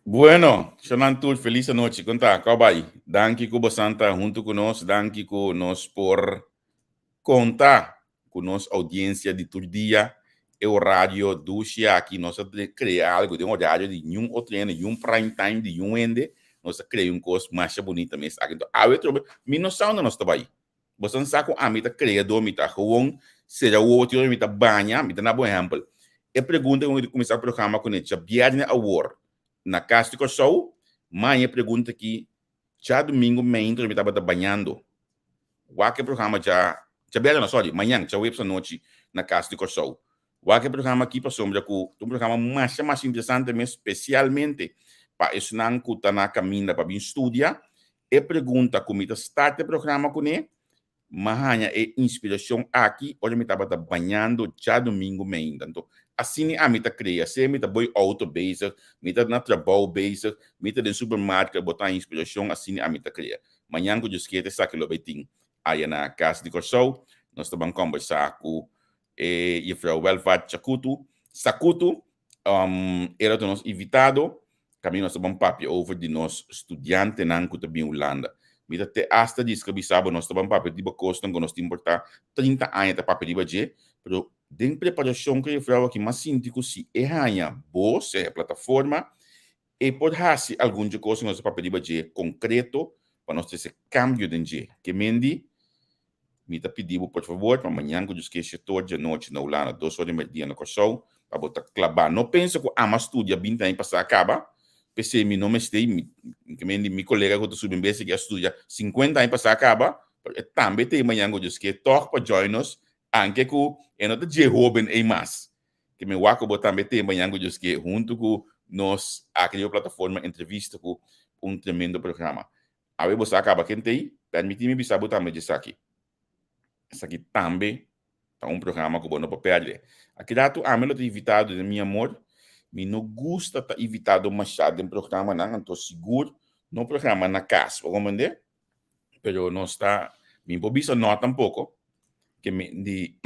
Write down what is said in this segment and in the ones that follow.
Bueno, Shanantul, feliz noche. Conta, Kabai. Danke ku basanta junto conosco, danke ku nos por contar com nossa audiência de todo dia. E o rádio do aqui, nós criar algo de um horário de um outro ano, de um prime time, de um ende. Nós criamos um coisa mais bonita mesmo. Então, a outra, minha noção da nossa trabalho. Você não sabe a mita criador, mita gewoon, seja o outro, mita banha, mita na bom exemplo. E pergunta, quando começar o programa com ele, Biarne Award, na Cástico Show, mãe pergunta aqui, já domingo, meio, eu estava banhando. O que programa já bela, sorry, manhã, já web noite na casa de Show. O que programa aqui para sombra com um programa mais interessante, mesmo especialmente para ensinar que está na caminho para vir estudar. E pergunta como está start o programa com ele, mas é inspiração aqui, hoje me estava banhando já domingo meio. Então, assim a mita cria, se me tá boi auto base, me tá na trabalho base, me tá no supermercado botar inspiração, assim a mita cria. Manhã que eu esquece sabe lo betim. Aí na casa de Corsol, nós estamos conversar com e Frau Welfare Sakuto, era do nosso invitado, caminho nós estamos papi over de nosso estudante na também Holanda. Mita te hasta diz que bisabo nós estamos papi de costam que nós importar 30 anos de papi de baje, pero den preparação que eu falo aqui mais sinto se é ranha boa, se é plataforma, e pode fazer algum de coisa nós papi de baje concreto para nós ter esse cambio de dia. Que mendi me tá pedindo, por favor, para amanhã que eu esqueci todo de noite na Holanda, 2 horas e meia no show, para botar clavar. Não penso que a estudia 20 anos para acaba, pensei, meu nome está aí, que me colega que eu estou subindo, que estudia 50 anos para acaba, também tem amanhã que eu esqueci, toque para join us, anche que eu não estou jovem e mais. Que me waco botar também tem amanhã que eu esqueci, junto com nós, aqui plataforma, entrevista com tremendo programa. Aí você acaba, quem tem, permite-me bisar botar me disso aqui. Essa aqui também tá programa que eu não perder. Aqui dá tu amelo invitado de meu amor, me não gosta tá invitado machado em programa não, estou seguro no programa na casa, como entender? Pero não está, me pobisa nota um pouco que me de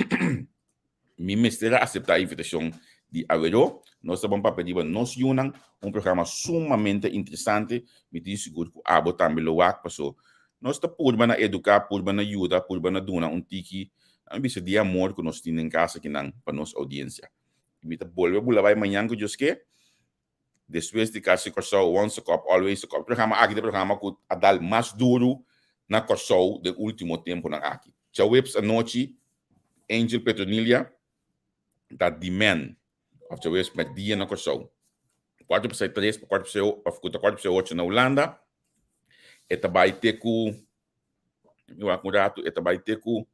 me mestra aceitar a invitação de Avero, nós estamos para pedir nos unam programa sumamente interessante, me diz seguro que abo também lo passou. Nós estamos por na educar, por na ajudar, por na dona tiki, bisa de amor que nós temos em casa que não para nossa audiência. Me tá volver bula vai amanhã que eu que depois de casa que só once a cop always a cop programa aqui de programa que a dar mais duro na corso do último tempo na aqui. Já webs a noite Angel Petronilia da demand of the West met dia na corso. 4/3, 4/8 na Holanda. Eta vai ter com eu acurato, eta vai ter com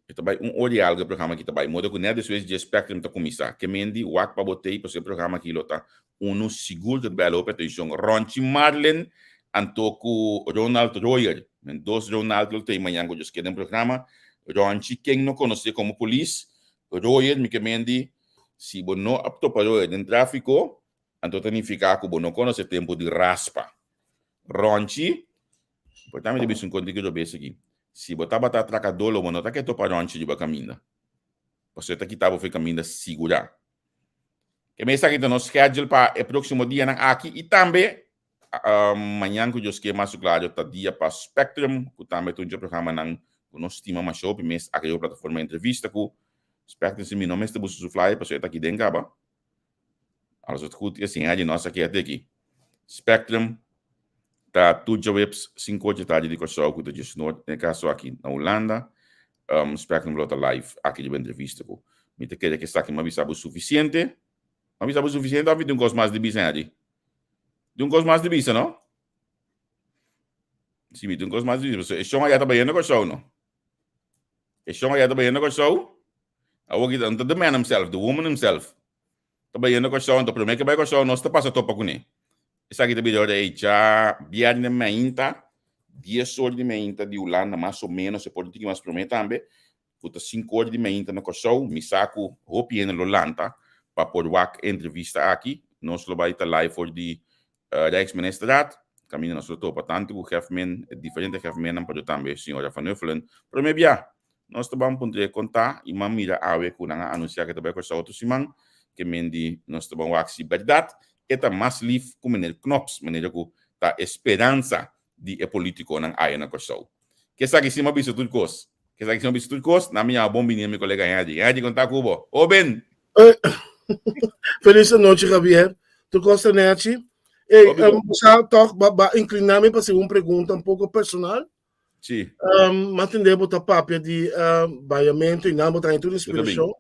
ito ba orial ga programa kita ba modo ko na deswes de spectrum ta kumisa que mendi wak pa botei pa se programa kilo ta uno seguro de belo petition Ronchi Marlen antoku Ronald Royer men dos Ronald tem manhã ko just queden programa Ronchi quem não conhece como polícia Royer me que mendi si bono apto para Royer en tráfico anto significa que bono conhece tempo de raspa Ronchi portanto deve ser um contigo do base aqui se botar batata tracadolo, mano, tá que tô para onde de caminho. Você tá aqui tava foi caminho segurar. Que me está aqui no schedule para o próximo dia na aqui e também amanhã que eu esqueci mais claro tá dia para Spectrum, que também tô de programa nan com nosso time mais show, mês aqui a plataforma entrevista com Spectrum se me nome está buscando fly para você tá aqui dentro caba. Also tudo assim, aí nós aqui até aqui. Spectrum tá tudo webs 5 de tarde de corso que do Norte, no caso aqui na Holanda, Spectrum Lota Live, aqui de entrevista com me te quer que está aqui uma visão suficiente, a vida um gosto mais de bisa ali. De um gosto mais de bisa, não? Sim, de um gosto mais de bisa. É só aí trabalhando com show, não? É só aí trabalhando com show? A outra então the man himself, the woman himself. Trabalhando com show, então primeiro que vai com show, nós está passando topa com ele. Essa aqui também é já viernes mainta, 10 horas de mainta de Holanda, mais ou menos, se pode ter mais para mim também. Puta 5 horas de mainta no show, me saco roupa em Holanda para poder entrevista aqui. Nós vamos estar live for de Rijksministeriat. Caminho nosso topa tanto o Hefman, diferente Hefman para também senhora Van Uffelen. Para mim bia, nós vamos poder contar e mamira awe kuna anunciar que também com essa outro simão que mendi nós vamos waxi verdade. eta mais lief com meneer Knops, meneer ko ta esperança de político nang aya na Kosovo. Que sa kisima biso tudkos. Que sa kisima biso tudkos, na minha bom menino meu colega Yadi. Yadi conta kubo. Ô Ben. Feliz noite, Javier. Tu gosta Nechi? Ei, já toca inclinar-me para fazer uma pergunta um pouco personal. Sim. Mas entendemos a papia de baiamento e não botar em tudo inspiração.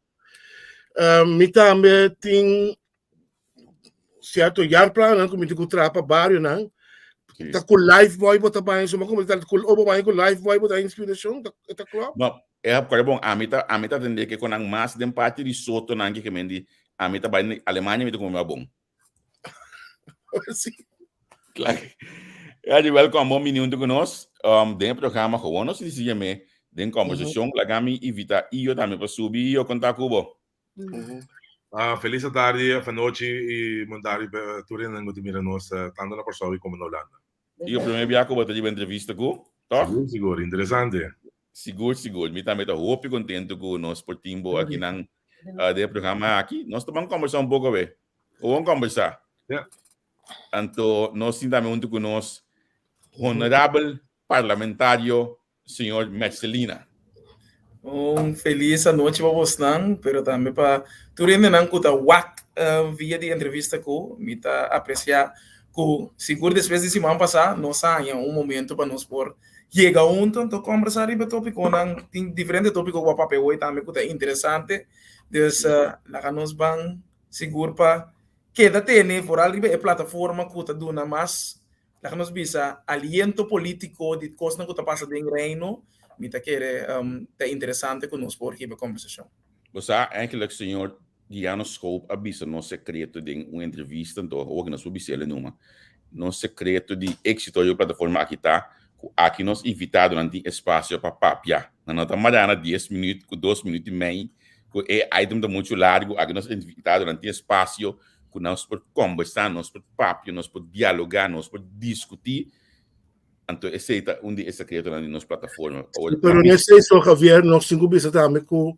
Me também tem certo jaar plan, como digo, trapa barrio, não? Tá com live boy botar bem, só como tá com obo bem com live boy botar inspiração, tá claro? Não, é porque bom, a meta entender que quando mais de parte de soto não que mendi, a meta vai na Alemanha me como é bom. Sim. Claro. Ja, de welkom bom menino de nós. Den programa gewoon nós dizia me, den conversação, lagami invita io também para subir io contar cubo. Feliz tarde, noite e mandari turin ng gutimira nos tanto na Porsovi como na Holanda. Io primeiro biaco bota de entrevista com, tá? Seguro, interessante. Seguro. Me também tá hope contento com nós por timbo aqui nang de programa aqui. Nós estamos conversar um pouco bem. Vamos conversar. Yeah. Então, nós também junto com nós honorável parlamentário senhor Marcelina. Feliz noite para vocês, pero também para turin nang kuta wak via de entrevista com, me tá apreciar que seguro depois de semana passada nós há momento para nós por chegar junto conversar sobre tópico nang diferente tópico para papel hoje também que é interessante, dus lá nós vamos seguro para queda tem por ali a plataforma que tá dando mais lá nós bisa aliento político de coisas que tá passando em reino me tá querer é interessante que nós por aqui a conversação. Você eigenlijk senhor Diano Scope avisa no secreto de uma entrevista então hoje nós vamos ele numa no secreto de êxito da plataforma aqui nós invitado durante espaço para papia na nota mariana 10 minutos com 2 minutos e meio com item da muito largo aqui nós invitado durante espaço que nós por conversar nós por papia nós por dialogar nós por discutir então esse é onde esse secreto na nossa plataforma. Pero nesse isso Javier nós cinco bisa também com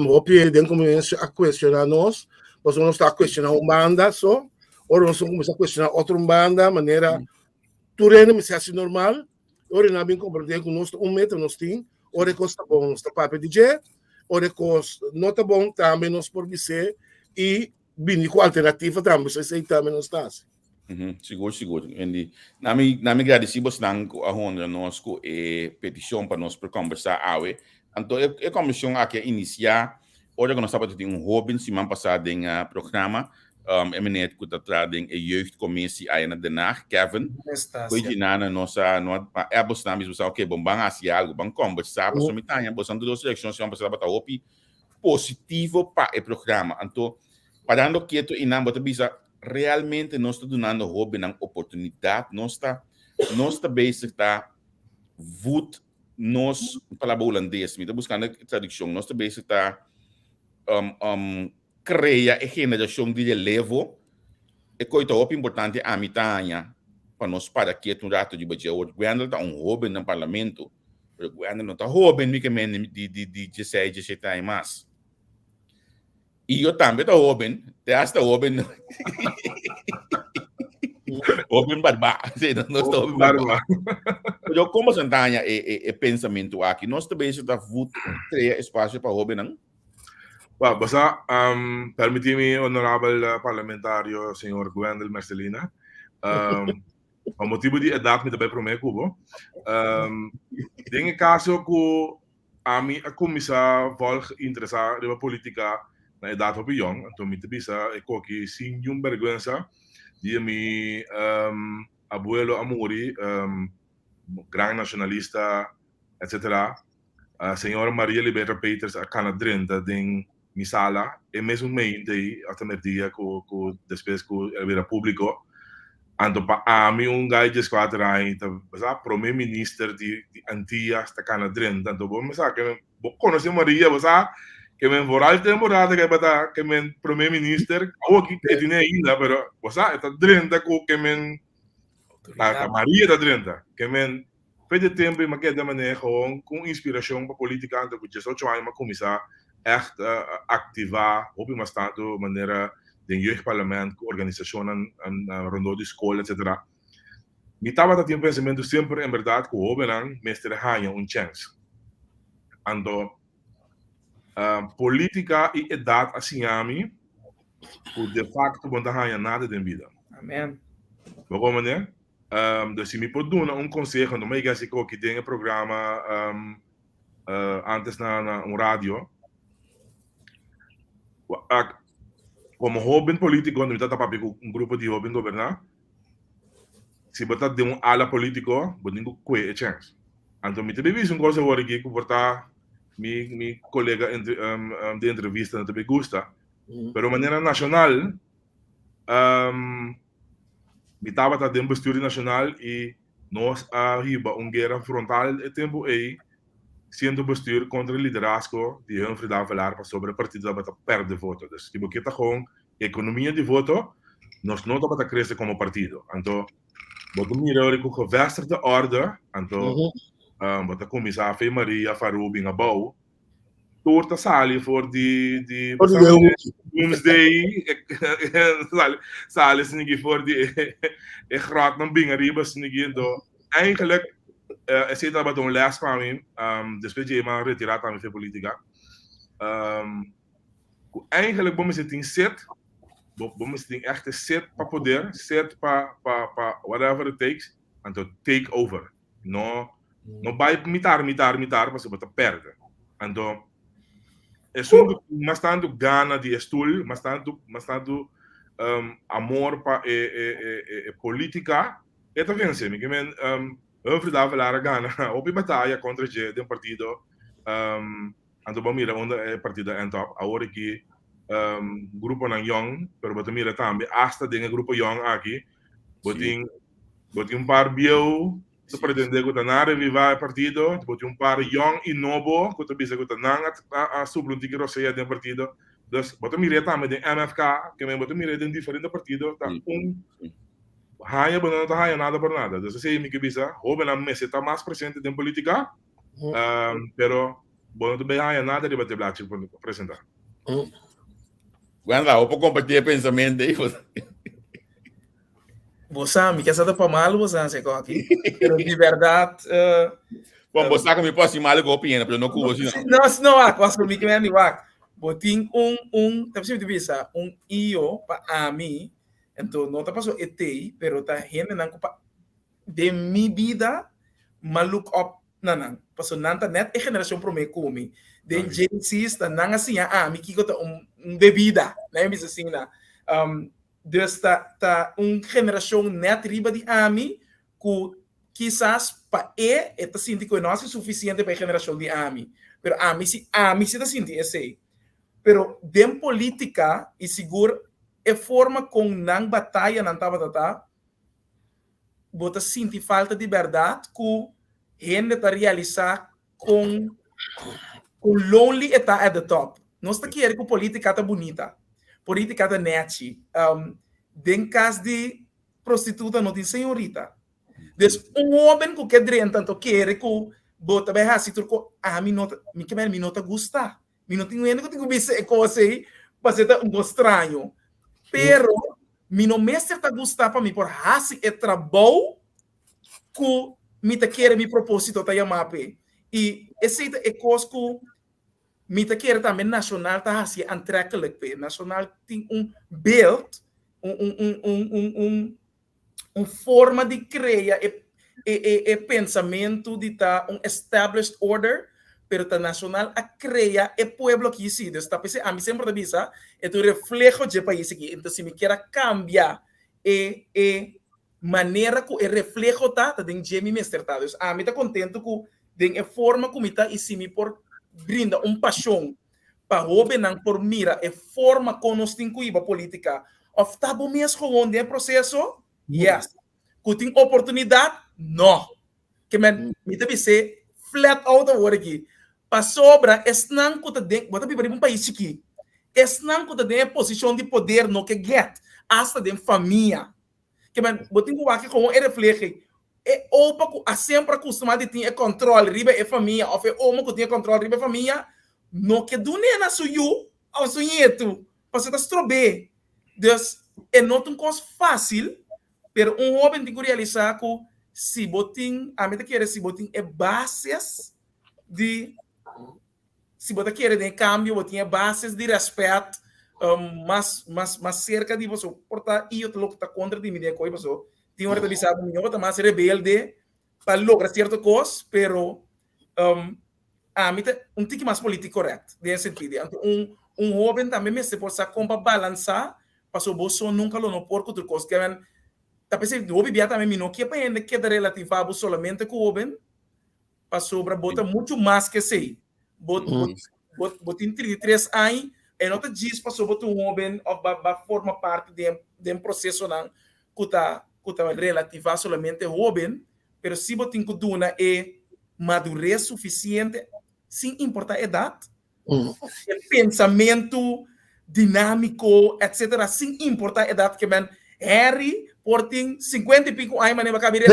opie den começa a questionar nós nós está a questionar uma banda só ou nós começa a questionar outra banda maneira tureno me se assim normal ora na bem compreender com nós metro nós tem ora costa bom nós tá papel DJ ora costa nota bom também nós por dizer e bem com alternativa também se também nós está Seguro. E nami agradecemos tanto a honra nós com petição para nós por conversar awe. Então a comissão aqui iniciar hoje nós estamos tendo hobby semana passada em programa eminente que está em jeugdcommissie aí na Den Haag, Kevin. Hoje na nossa é bastante mas ok bom assim algo bom conversar para somitanha bastante duas eleições semana passada para hopi positivo para o programa. Então parando quieto e não botar bisa realmente nós estamos dando hobby na oportunidade nós está basic tá voot nós palavra holandês me está buscando tradução nós está basic tá cria a geração de relevo e coisa muito importante a mitanha para nós para que um rato de budget o governo tá hobby no parlamento o governo não tá hobby me que de 16 mais e eu também tô open, te open. Open barba, não estou open barba. Eu como sentanha pensamento aqui, nós também está criar espaço para open não? Basta permiti-me honorável parlamentário senhor Gwendel Marcelina. O motivo de edad me também promete cubo. Em caso que a comissão volg interessar na política na idade op jong, então me bisa eu aqui sem nenhuma vergonha de mi abuelo Amuri, grande nacionalista, etc. Senhora Maria Liberta Peters a canadrenta de mi sala e mesmo meio de até dia que depois que ele era público, então para mim guy de quatro anos, tá, primeiro ministro de Antillas da canadrenta, então vou me saber que conhece Maria, você que me voral temporada que me primeiro ministro ou aqui tem ainda, pero você está drenta que me a Maria está drenta que me pede tempo e maquete de maneira com inspiração para política então que já só tinha uma comissão echt ativar op uma estado maneira de jeugdparlement, organização rondom de escola, etc. Me estava tendo pensamento sempre, em verdade, que o jovem mestre ganha chance. Ando, política e idade assim a mim, de facto, não ganha nada de vida. Amém. Waarom né? Dus se me pode dar conselho, não me diga que tem programa antes na rádio. Como jovem político, não está para grupo de jovens governar. Se você tem ala político, você tem que chance. Então, me teve visto coisa agora que portar meu colega de entrevista não te gusta. Pero maneira nacional, me estava dentro do bestuur nacional e nós arriba guerra frontal e tempo aí sendo bestuur contra o liderazgo de Humphrey de Avelar sobre o partido que perde voto. Dus tipo que está com economia de voto, nós não estamos a crescer como partido. Então, você mira o gevestigde orde, então, você começa a Fê Maria, Farouk, en Abou, torta sali voor die Doomsday, sali sniggy voor die graad van Bingariba sniggy. Eigenlijk, is het dat een les van mij, después je maar retirat aan de politica. Eigenlijk, bom zit in zit, bom zit in echte zit pa poder, zit pa whatever it takes, and to take over. No vai mitar, mas você vai perder. Então, mas tanto gana de estudo, mas tanto amor para política, é também assim, que men Humphrey de Avelar gana, op batalha contra o partido, então vamos mirar onde é partido en top, agora que grupo ng young, pero vamos mirar também hasta de grupo young aqui, botin par bio se pretende que na revivar partido, botin par young e novo, que tu bisa que nang a sublunti que roseia de partido. Dus botin mirar também de MFK, que men botin mirar de diferentes partidos, tá hanya não tá hanya nada por nada. Dus sei me que bisa, jovem a mesa está mais presente em política, pero bueno tu hanya nada de bater black por apresentar. Quando lá, eu vou compartilhar pensamento aí. Você me quer saber para mal, você se aqui. Pero de verdade, bom, você que me pode mal com opinião, pero não com você não, quase que me quer me vá. Botin tá pensando visa, io para mim. Então, não está passando ET, pero tá gente não culpa de minha vida, maluco up não. Passou nanta net é geração pro me come. De Genesis tá não assim me kiko tá bebida, né? Mas assim na dus tá geração net riba de ami que quizás para tá sinti que não é suficiente para a geração de ami. Pero ami se tá sinti esse. Pero dem política e seguro é forma com não batalha não tá bota sentir falta de verdade que gente tá realizar com lonely está at the top. Nós tá querendo que política tá bonita, política tá net. Den caso de prostituta não tem senhorita. Des homem que quer dizer tanto quer que bota bem assim tudo mim não tá gusta. Mim não tenho ainda que tenho visto coisa aí, mas é um estranho. Pero, mi no me está gustar para mim por assim é trabalho que me te quer mi propósito tá yamape. E esse é coisa que me te quer também nacional tá assim aantrekkelijk. Nacional tem beeld, forma de criar pensamento de tá established order. Pero ta nacional a crea e pueblo que existe. Está pensando, a mí siempre te avisa, es un reflejo de país aquí. Entonces, si me quiera cambiar manera que el reflejo está en Jamie Mester. A mí está contento que de forma como está y si me por brinda pasión para joven por mira e forma como nos tem que ir política. Of tá bom mesmo com o processo? Yes. Que tem oportunidade? Não. Que me deve ser flat out agora aqui. Para sobra, não que tem, bota para um país aqui. Não que tem posição de poder no que get, hasta de família. Que man, botin que aqui como é reflexo. É opa que sempre acostumado de ter controle riba é família, ou é uma que tem controle riba família, no que do nem na suyo, ao sunheto, para você tá estrobe. Dus é não uma coisa fácil, pero jovem tem que realizar que se botin, a meta quer se botin é bases de se você quer de cambio, você tem bases de respeito, mais cerca de você, portanto, e outro que está contra de mim, você tem uma revisão, você mais rebelde para lograr certa coisa, pero a mim um tique mais político correto, nesse sentido. Então, jovem também me se pode como balançar, para o bolso nunca lo não por outra coisa que vem. Tá pensando, o bebê também não que para que é relativo solamente com o jovem, para sobra bota muito mais que sei. Botin 33 anos, e não te diz para sobre um jovem forma parte de um processo não que tá relativo solamente jovem, pero se botin que duna é madurez suficiente, sem importar a idade, pensamento dinâmico, etc., sem importar a idade que vem. Harry, porting 50 e pico anos, mas não vai caber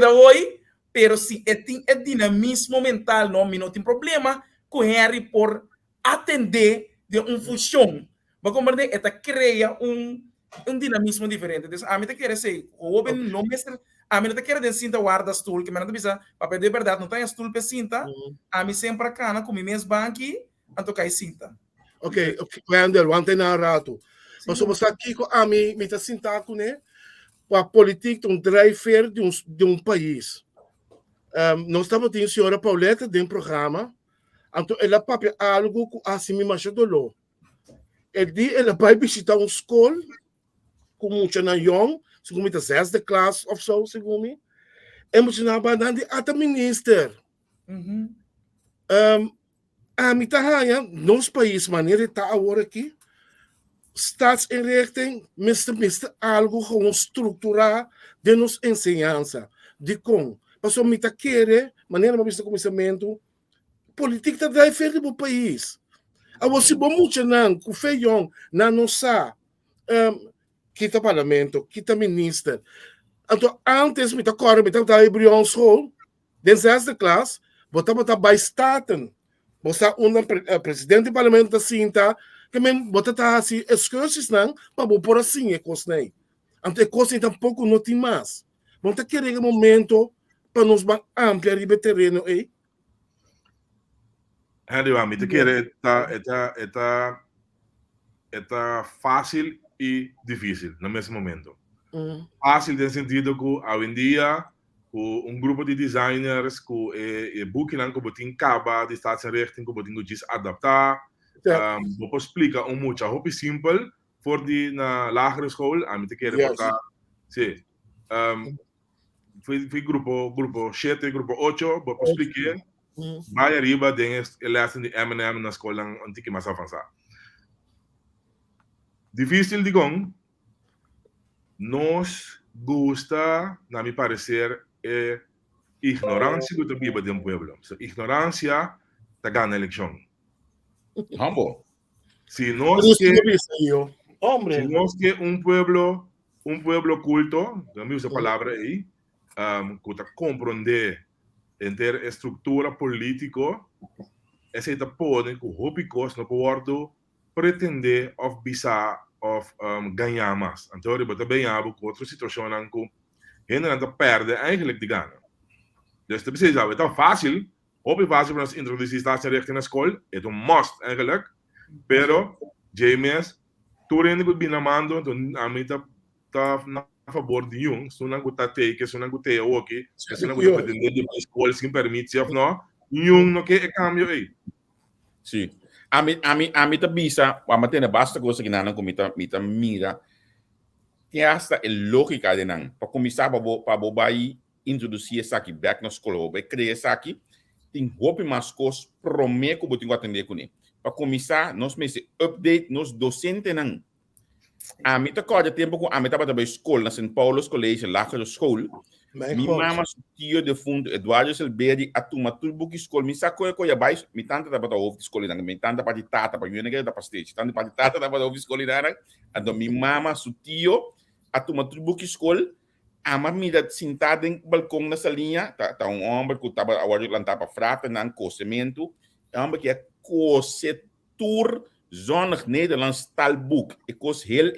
hoje, pero se é dinamismo mental, não tem problema com Harry por atender de uma função. Vai compreender? Esta cria dinamismo diferente. Então, a mim te quer dizer, o jovem não mestre, a mim te quer dizer cinta guarda stool, que me não precisa, para de verdade, não tem stool para cinta, a mim sempre cana com minhas banqui, anto cai cinta. Ok, Wendel, ontem na rato. Mas você aqui com a mim, me está sentado, né? A política de driver de um país. Nós estamos tendo a senhora Pauleta de um programa, então ela papia algo que assim me macha dolor. Ela vai visitar uma escola, como muito na young, segundo me 6ª classe ou so, segundo me. Emocional bandante até minister. A mim tá raia, nos países maneira tá agora aqui. Staatsinrichting miste algo com estruturar de nos ensinança de como passou mita querer maneira mais vista começamento política da diferente do país a você bom muito não com feião na nossa kita parlamento kita minister então antes mita corre mita da embrião school dessa classe botava by staten você presidente do parlamento da cinta que men bota tá assim excursos não para por assim é coisa nem ante coisa tampouco não tem mais vão ter que um momento para nos ampliar o terreno aí Henry, te quer é fácil e difícil no mesmo momento. Fácil no sentido que hoje em dia grupo de designers que booking que botin caba de staatsinrichting que botin diz adaptar vou explicar muito simples voor die na lagere school a mim te querer botar sim fui grupo 7 grupo 8 vou explicar vai arriba tem lessen de M&M na escola antiga mais avançada difícil digamos nos gusta na mi parecer ignorância do viva de pueblo ignorância tá ganha eleição. Humble. Si no es que un pueblo culto, también usa palabra ahí, que comprende entre estructura política, ese te pode que hopicos no pode pretender of bisa of ganhar mais. Então, ele bota bem abo com outra situação em que generalmente perde eigenlijk de gana. Dus dat betekent dat het fácil. Op fácil para nós introduzir staatsinrichting na escola, é must eigenlijk. Pero, James, tu rende que bem namando, a mim tá a favor de Jung, se não tá take, se não tá ok, se não tá pretender de escola sem permite, ou não, Jung não quer cambio aí. Sim. A mim tá bisa, a matéria basta coisa que não comita mira. Tem esta lógica de não. Para começar para bobai introduzir essa aqui back na escola, vai criar essa aqui. Tem roupa mais coisas, prometo que vou ter que atender com ele. Para começar, nós meses update nos docentes não. A mim tá corda tempo com a mim tava na escola na São Paulo College, Lagere School. Minha mama tio de fundo Eduardo Silberdi a turma tudo que escola, me sacou coisa baixo, me tanta tava da off escola, me tanta para tata para eu negar da pastage, tanta para tata tava da off escola era, a do minha mama tio a turma tudo que escola. A mamida sentada em balcão na salinha, tá homem que tava agora lá para frata, não cozimento, homem que é cosetor zonnig Nederlands taalboek. Ik koos heel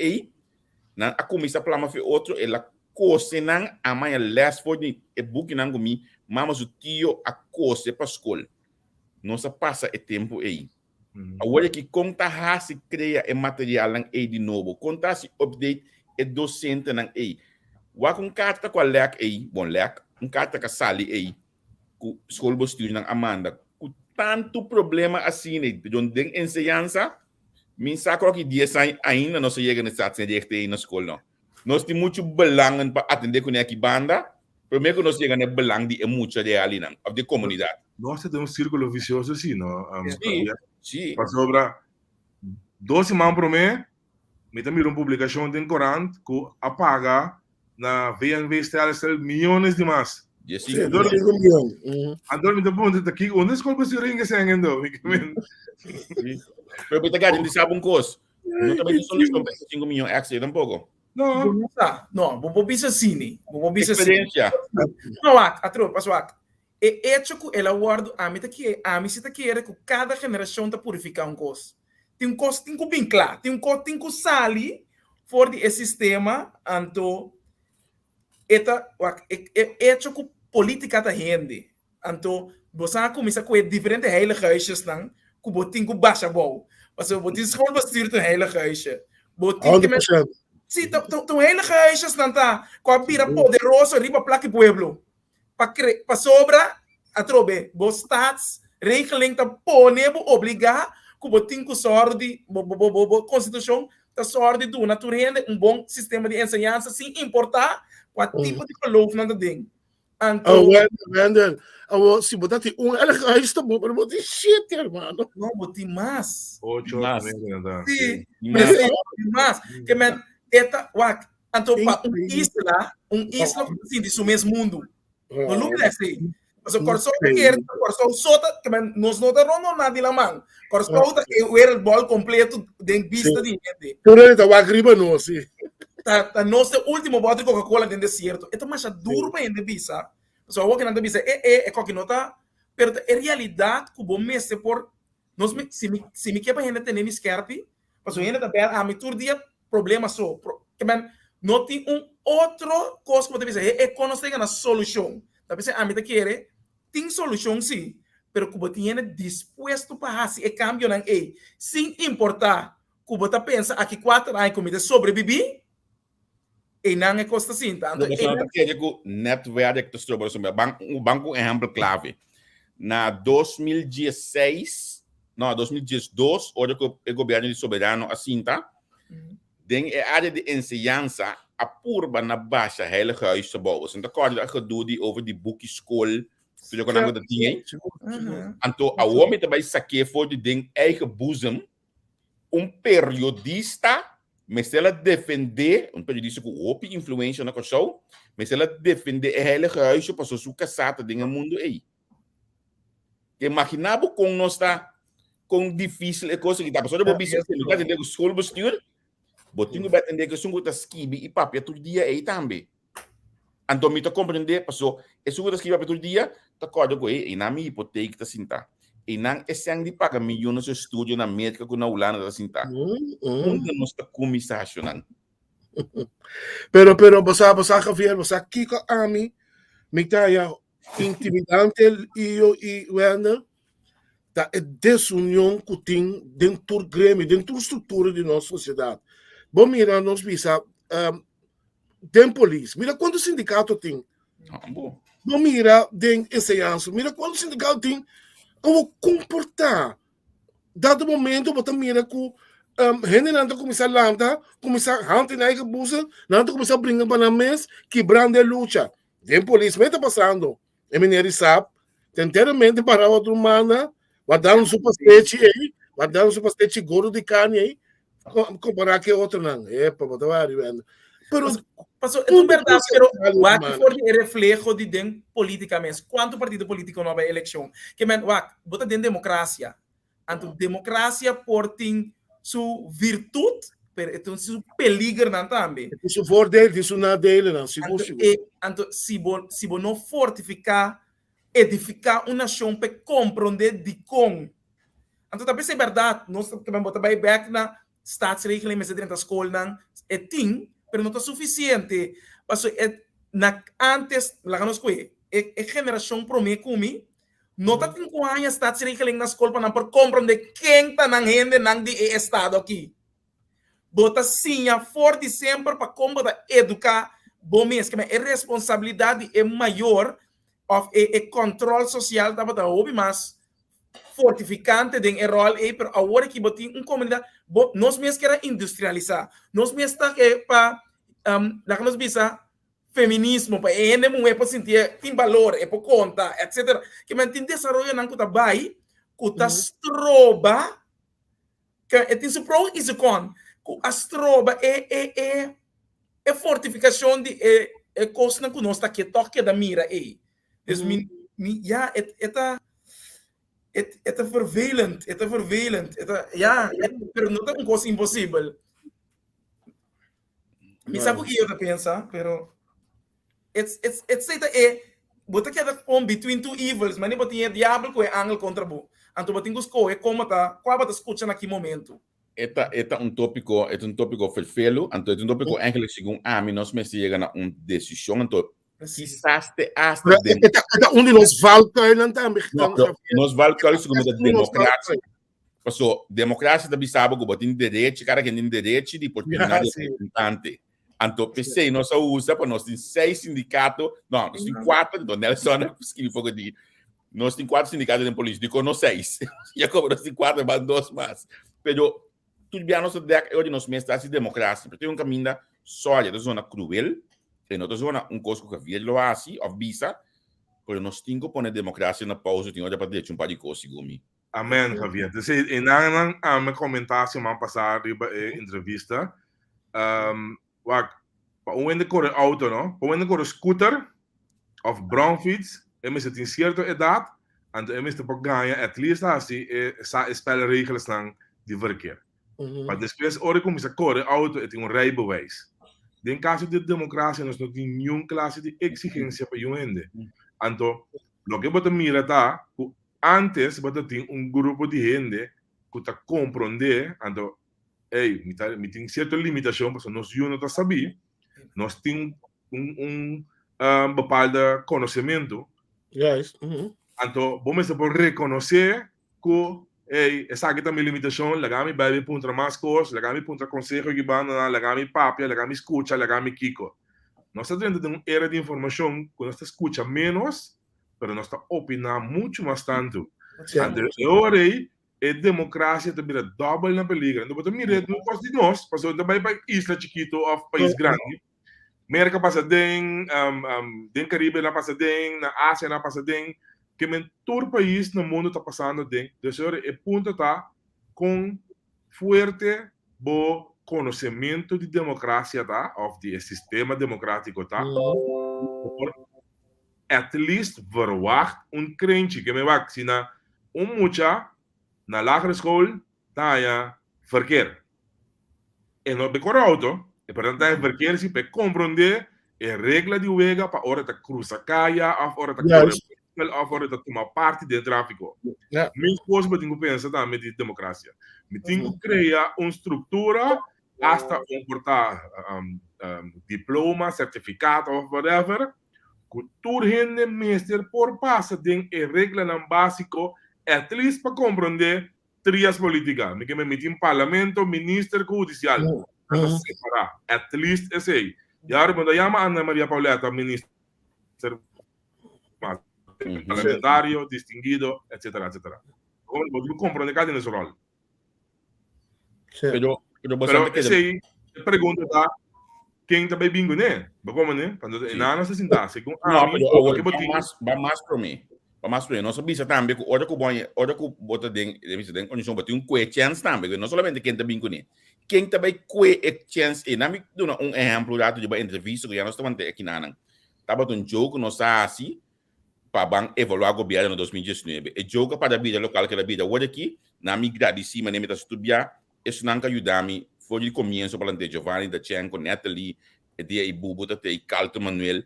dan a commissie plama voor outro, ela kose nang ama je les voor die boek nang gumi, mama zo tio a kose pa school. Nossa passa e tempo aí. Agora que conta se cria e material nang de novo, conta se update e docente nang Wa com carta com a lek bom lek, carta com a sali com schoolbestuur nang Amanda, com tanto problema assim, onde ensinança, min sacro que dia sai ainda não se chega nessa cidade na escola. Nós temos muito belang para atender com aqui banda, primeiro que nós chegamos no belang de muito de ali não, de comunidade. Nós temos círculo vicioso assim, não? Sim. Para sobra 12 semanas por mês, me também uma publicação de Corante que apaga na VNV stel milhões de mais. Sim, Andor me depois aqui, onde escola você ringa sangando? Pero kita gaji di sabong kos. Não também tem solução para 5 milhões extra tampouco. Não, vou pensar assim, vou pensar assim. Experiência. Não, atro, passo aqui. É hecho que ela guarda a mim se tá querer que cada geração tá purificar um cos. Tem um cos tem que bem claro, tem um cos tem que sair fora de sistema, anto eta é hecho que política tá rende. Anto você começa com diferentes heilige huisjes dan, que botin que baixa bom. Mas eu botin school bestuur te heilige huisje. Botin que sim, tu heilige huisjes dan tá com a pira poderoso riba plaque pueblo. Para sobra atrobe, bo stats regeling tá ponebo obrigar que botin que sorte constituição tá sorte do natureza bom sistema de ensinança sem importar qual tipo de geloof na ding. Wendel, se botar ela está bom, mas botar shit, hermano. Não, botar mais. 8 Sim, mais. Que men, então um isla assim de seu mesmo mundo. Não luta assim. Mas o coração quer, o coração solta, que men, nós não tá rondo nada na mão. Coração que o era bol completo de vista de gente. Por ele tá agriba não, sim. Tá nosso último bote de Coca-Cola dentro do deserto. É mais duro para ele visa. Só o que não visa é qualquer nota, pero é realidade que o bom mês por nós se me quer para gente ter nem escarpe, mas o gente também a me tur dia problema só, que man não tem outro coisa que você visa é quando você na solução. Tá pensando a me tá querer tem solução sim, pero que você tem disposto para fazer cambio não sem importar que você pensa aqui 4 anos como sobreviver. E não é costa assim, tanto. Netwerk te sobre o banco exemplo clave. Na 2016, não, 2012, onde o governo de soberano assim tá, tem a área de ensinança a purba na baixa heilige huis te bouwen. Então, quando a gedoe over die boekenschool, tu já conhece dat ding, então a homem também saque voor de ding eigen boezem, periodista mas se ela defender, periodista com open influência na show, mas se ela defender é heilige huisje para sua casata dentro do mundo aí. Que imaginava com nós tá com difícil é coisa que dá, pessoal de business, não tá entendendo school bestuur, botinho vai entender que sungo tá skibi e papel todo dia aí também. Então me tá compreender, pessoal, é sungo tá skibi papel todo dia, tá corda com aí, e na minha hipoteca tá sinta. E não é sem de pagar milhões de estúdio na América com na Holanda assim tá. Onde nós está comissionando? Pero você Javier, você aqui com a mim, me tá ya intimidante e Wendel, tá é desunião que tem dentro do Grêmio, dentro da estrutura de nossa sociedade. Bom, mira, nós visa tem polícia. Mira quantos sindicatos tem. Bom, mira tem ensinança. Mira quantos sindicatos tem. Como comportar? Dado momento, você mira que gente não começa a lançar, começa a hantar na eigen bussen, não começa a brincar para a mesa, quebrando a luta. Tem polícia, está passando. E menino sabe, tentaramente para outro mana, vai dar um supastete aí, vai dar um supastete gordo de carne aí, comparar que outro não. Epa, você vai vendo. Pero Pasó, es verdad, pero Wak for el reflejo de den política mes. ¿Cuánto partido político no va a elección? Que men Wak, vota den democracia. Anto democracia portin su virtud, pero entonces su peligro también. Su voordeel, su nadeel, não. Anto si bo no fortificar, edificar una nación para compreender de con Então, talvez é verdade, nós também botamos back na staatsregeling, mas dentro da escola, é ting, mas não está suficiente. Mas antes, lá que nós conhecemos, a geração promete comigo, não está tendo com a staatsregeling na escola para não compreender quem está na renda de estado aqui. Bota sim, for de sempre para como educar, bom mesmo, que a responsabilidade é maior, o controle social está para ouvir mais fortificante de rol aí, pero agora que botem uma comunidade, nós mesmos queremos industrializar, nós mesmos está para lá que nós visa feminismo, para ele não é para sentir tem valor, é para conta, etc. Que mantém desenvolvimento não custa bem, custa stroba, que é tem seu pro e seu con, a stroba é fortificação de coisa que nós está que toque da mira aí, então já é vervelend, pero não é uma coisa impossível. Me sabe o que eu penso, pero bota que é between two evils, mas nem botinha diabo com angel contra bo. Então botinha os co como tá, qual bota escuta naquele momento. É um tópico vervelho, então é um tópico eigenlijk segundo a mim nós me chega na uma decisão, então quizás te hasta é um de nós valkuilen também. Nós valkuilen segundo a democracia. Passou democracia da bisaba que botin direito, cara que tem direito de oportunidade representante. Então, pensei, nós só usa para nós tem 6 sindicatos, não, nós tem 4, então Nelson que pouco de nós tem 4 sindicatos de polícia, digo não 6. Já como nós tem 4, mas 2 mais. Pero tudo bem, nós hoje nós mesmos está democracia, porque tem um caminho sólida, zona cruel, e não zona coisa que via lo assim, ou visa, pero nós temos que pôr democracia na pausa, tem olha para deixar par de coisas comigo. Amém, Javier. Então, em nang comentar semana passada entrevista, para onde corre auto, não? Para onde corre scooter of brown fiets, eles têm certa idade, então eles têm para ganhar, at least assim, essa spelregels de verkeer. Mas depois, hora como se corre auto, tem rijbewijs. In caso de democracia, nós não temos nenhuma classe de exigência para o gente. Então, o que você mira tá, antes você tem grupo de gente que está compreender, então, me tem certa limitação, porque nós não está sabendo, nós temos bepaalde conhecimento. Yes. Então, vamos reconhecer que essa aqui também limitação, lagami baby punta mais coisas, lagami punta consejo que van, lagami papia, lagami escucha, lagami kiko. Nós estamos dentro de uma era de informação que nós escucha menos, mas nós estamos opinando muito mais tanto. Agora a democracia também é double na peligro. Então, você mira, não pode de nós, passou também para isla chiquito ou país grande. América passa den Caribe na passa den, na Ásia na passa den, que todo país no mundo está passando den. Então, o ponto está com forte bom conhecimento de democracia, tá? Of de sistema democrático, tá? At least verwacht crente que me vacina mucha na lagere school tá verkeer. E no decoro auto, e portanto é verkeer se pe compreender a regra de vega para hora de cruzar caia, of hora de of hora de tomar parte do tráfico. Minha esposa me tem que pensar também de democracia. Me tem que criar uma estrutura hasta portar diploma, certificado ou whatever, que tudo gente meester por passa de regra não básico, at least para compreender trias políticas. Me que me meti em parlamento, ministro judicial. Para separar. At least esse aí. E agora, quando chama Ana Maria Pauleta, ministro parlamentario, distinguido, etc. Vou compreender cada nesse rol. Pero esse aí, a pergunta tá, quem também bingo, né? Como, né? Quando não se sentar, segundo vai mais para mim. Mas não sabia também que olha que bota den condição para ter chance também, não somente quem está bem com ele. Quem também chance e não me dá exemplo de uma entrevista que já nós estamos aqui na tava um jogo nós assim para evaluar o governo em 2019. E jogo para a vida local que a vida hoje aqui na migra de cima nem me estudar, isso não ajuda-me. Foi de começo para o Giovanni da Chenco, Natalie, e Bubu, e Calto Manuel.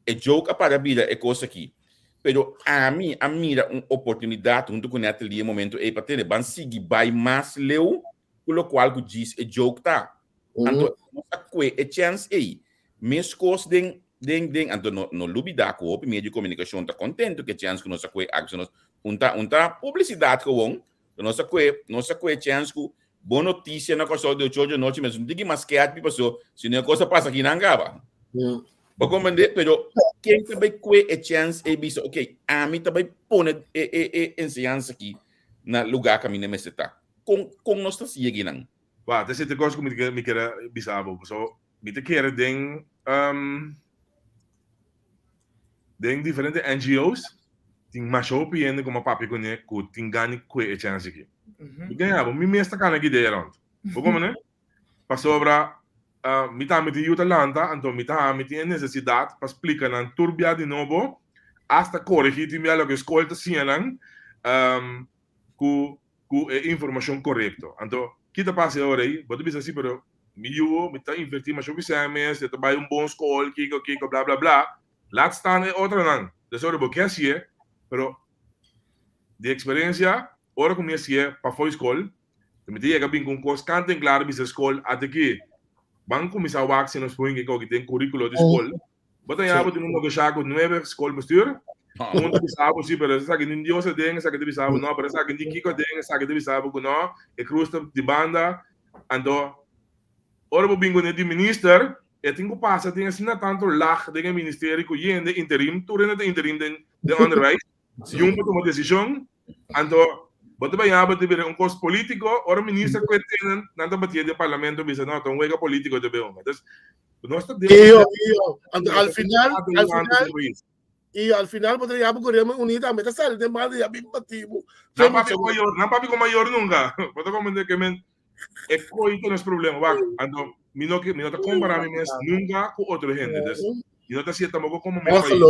E jogo para a vida é coisa aqui. Pero a mira uma oportunidade junto com aquele momento para ter ban seguir vai mais leu, pelo qual que diz é joke tá. Então, nossa coisa é chance aí. Meus cos den então no lubida com o meio de comunicação tá contente que chance que nossa coisa action unta publicidade com nossa coisa chance que boa notícia na coisa de hoje noite mesmo diga mais que a pessoa se não coisa passa aqui na Angaba. Vou compreender, pero quem também é chance é bisa, ok, a mim também põe ensinança aqui na lugar que a minha mesa está. Com nós está seguindo. Wah, dat zit de kost me kera bisabo. So, me te keren den diferente NGOs ting mashopi ende como papi kone ku tingani kwe e chance aqui. Ganhava, me mesta kana aqui de around. Vou como né? Passobra mi tá me de Atlanta, então mi tá me tem necessidade para explicar na turbia de novo hasta corrigir ti lo que escolta sianan ku informação correta. Então, que tá passa agora aí? Pode dizer assim, pero me tá invertir mais sobre semestre, tá vai bom escola, kiko blá blá blá. Laat staan é outra não. Das hora porque assim é, pero de experiência, ora como assim é para foi escola, me tem que vir com coisa canta em claro bisa escola até que banco me salvar se nos põe que tem currículo de escola. Bota aí abo de um negócio com 9 escola postura. Um de bisabo sim, pero sabe que ninguém se tem, sabe que de bisabo não, pero sabe que de kiko tem, sabe que de bisabo que não, é crusta de banda, ando. Ora bingo ne de minister, e tenho passa tem assim tanto lag de ministério que yende interim, turno de interim de onderwijs. Se um toma decisão, ando bota bem abo de ver um curso político, ora minister que tem nada batia de parlamento bisa não, então wega político de bem, mas nós está al final poderia correr unida, mas está de mal de bem batido. Não papi com maior nunca. Pode comentar que men é coi que nos problema, va. Ando mi no te comparar mi mes nunca com outra gente. E não te siento tampoco como meu país.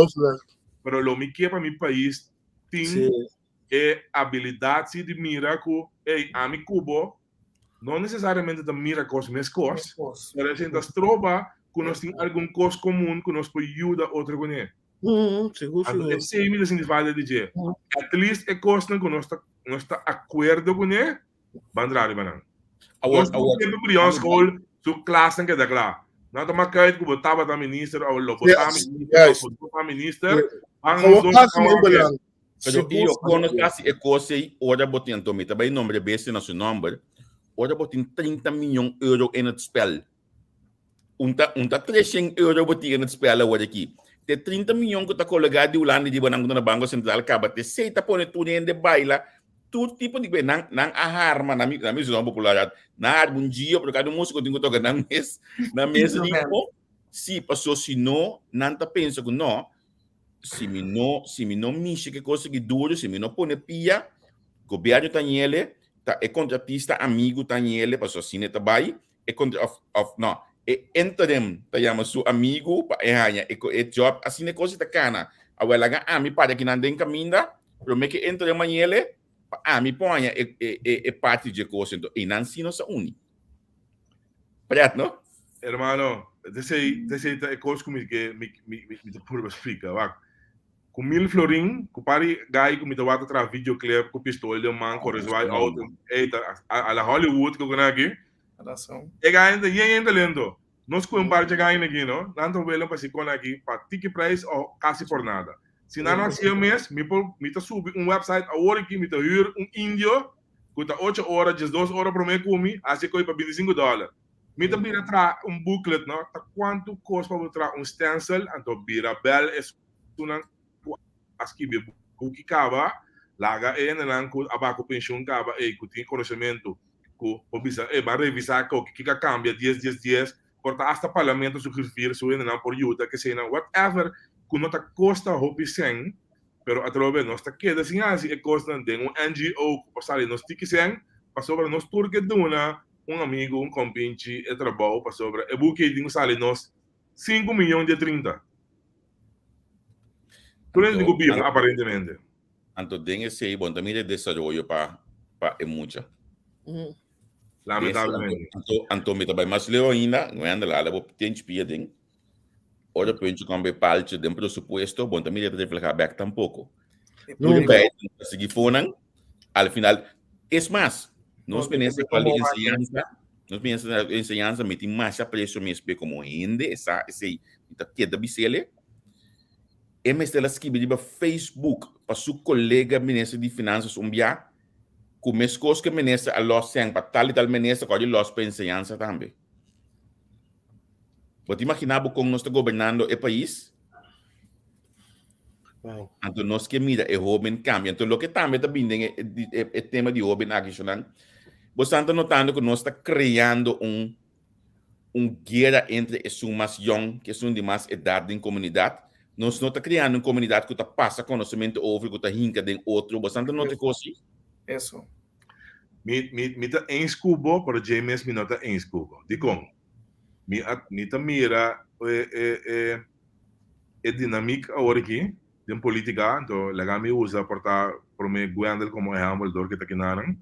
Pero lo mi que para mi país tem é habilidade de mirar com a mi cubo não necessariamente de mirar com os meus cos, mas a gente trova que nós tem algum cos comum que nos pode ajudar outro com ele. Seguro. É sei me assim vai dizer. At least é coisa que nós está acordo com ele, bandrari banan. Nós temos brion school, su classe que da lá. Não toma cair que botava da ministra ou lo botava ministra, Pero eu conheço assim coisa aí, ora botin to meta bem nome base na seu nome, ora botin 30 milhões euro em het spel. Unta 300 euro botin em het spel agora aqui. Te 30 milhões que tá colocado de Holanda de banco na Banco Central acaba te seita põe tudo em de baila, tudo tipo de nang aharma na mesa popular, na um dia por cada músico tem que tocar na mesa de se passou se não tá pensa que não se me não mexe que coisa que duro, se me não põe pia, governo tá nele, tá é contratista amigo tá nele, passou assim tá vai, é contra não, é interim, tá chama seu amigo, é job, assim é coisa tá cana, agora lá me para que não tem caminho, pero me que interim nele, me põe é parte de coisa, então e não se não se une. Prato, não? Hermano, desse é coisa que me por explicar, va. Com 1000 florin, com pari gai com me tawata tra videoclip com pistola de man com reswai auto, a la Hollywood que eu aqui. E gai ainda ainda lendo. Nós com um par de gai aqui, não? Tanto velo para se con aqui, para ticket price ou quase por nada. Se não nasceu mês, me tá subir website agora que me tá huir índio, que tá 8 horas, 2 horas por mês comi, assim que para $25. Me tá bira tra booklet, não? Tá quanto custa para tra stencil, então bira bel é uma aski be buki kaba laga nan ko abaco pension kaba que tem conhecimento ko obisa ba revisar ko que cambia 10 corta hasta parlamento sugerir so nan por yuta que sei não whatever que não tá costa hopi sen pero atrobe nós tá queda assim assim costa de NGO passar nós tiki sen passou para nós turque duna amigo compinche trabalho passou para buki dingo sale nós 5 milhões de 30. Tú eres ningún gobierno, aparentemente. Entonces, den ese buen también de desarrollo para mucha. Lamentablemente. Entonces, me trabalho mais leo ainda, não é? Ela vou ter inspira den. Ora penso que parte de presupuesto, bom, também deve refletir back tampouco. Nunca. Seguir fonan, al final, es más, nos pensa que a enseñanza, nos pensa a enseñanza mete mais a preço mesmo como ende, essa queda bicele. MST la skibi de Facebook, para seu colega ministro de Finanças umbia, com as coisas que ministro a los sem para tal e tal ministro pode los para enseñanza também. Você imaginava como nós está governando o país? Wow. Então nós que mira é jovem cambia. Então o que também está vindo é tema de jovem aqui, você está notando que nós está criando guerra entre os mais jovens que são de mais idade em comunidade. Nós não está criando uma comunidade que está passa conhecimento over, que está rinca de outro. Você está notando coisa? Isso. Mi tá em Cuba, por James mi nota em Cuba. Dicom. Mi tá mira dinâmica agora aqui de política, então legal me usa por me Gwendel como exemplo que tá aqui naran.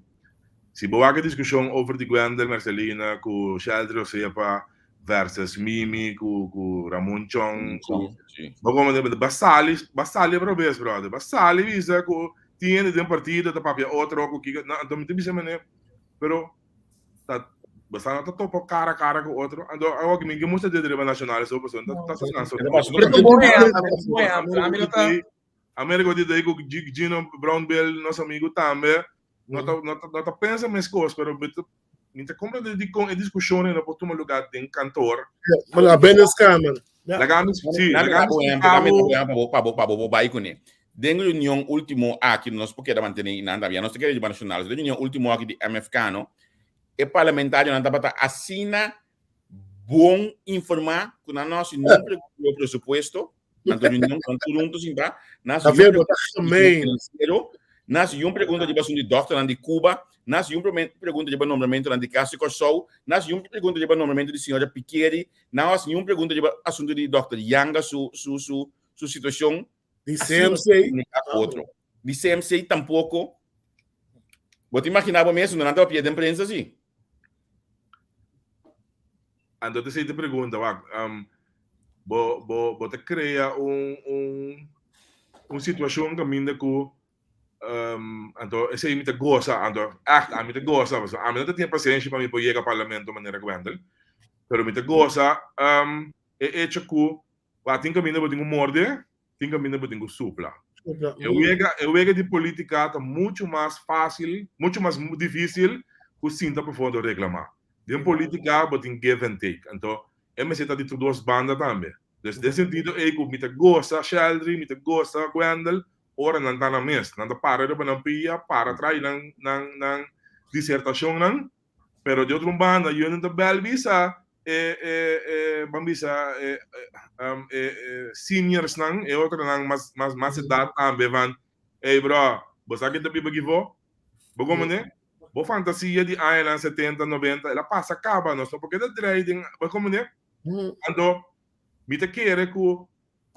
Se boa que discussão over de Gwendel Marcelina com Sheldry Osepa versus Mimi com Ramon Chong, como de Basali para vez, brother. Basali visa que tinha de um partido da papia outro que não então me diz mané, pero tá bastante tá topo cara a cara com outro. Então eu que me gusta de deriva nacional essa pessoa tá América de daí com Gino Brown Bell nosso amigo também não tá pensa mais coisas, pero Minta compra de discussão na outro lugar de cantor. Mas bem escama. Lagamos, sim, lagamos para vai com ele. Dentro da reunião último aqui nós porque da manter nada via nós queremos de nacional. Da reunião último aqui de MFK no é parlamentar não tá assina bom informar com a nossa não presupuesto. Então reunião com tudo junto sim tá. Nas uma pergunta de bastante de doctor de Cuba, nas uma pergunta de nomeamento de Cássio Corsou, nas uma pergunta de nomeamento de senhora Piqueri, nas uma pergunta de assunto de Dr. Yanga sua situação. De CMC outro. De CMC tampouco. Você imaginava mesmo não estava pedindo imprensa assim? Então você te pergunta, você cria situação que minda com então esse me gosta, então a me gosta, a mim não tem paciência para me poder chegar ao parlamento de maneira Gwendel, pero me gosta é hecho que vai ter caminho para morde, tem caminho para supla. Eu vejo de política está muito mais fácil, muito mais difícil que sinta para fundo reclamar. De política vai ter give and take, então me está de duas bandas também. Nesse sentido eu me gosta Sheldry, me gosta Gwendel. Ora não está na mesa, não está para para trás na dissertação não, pero de outro banda eu não estou visa seniors não, e outro não mais idade também van, ei bro, você aqui também bagi vo, como né? Bo fantasia de Island 70, 90, ela passa acaba não só porque da trading, como né? Então, me te quer que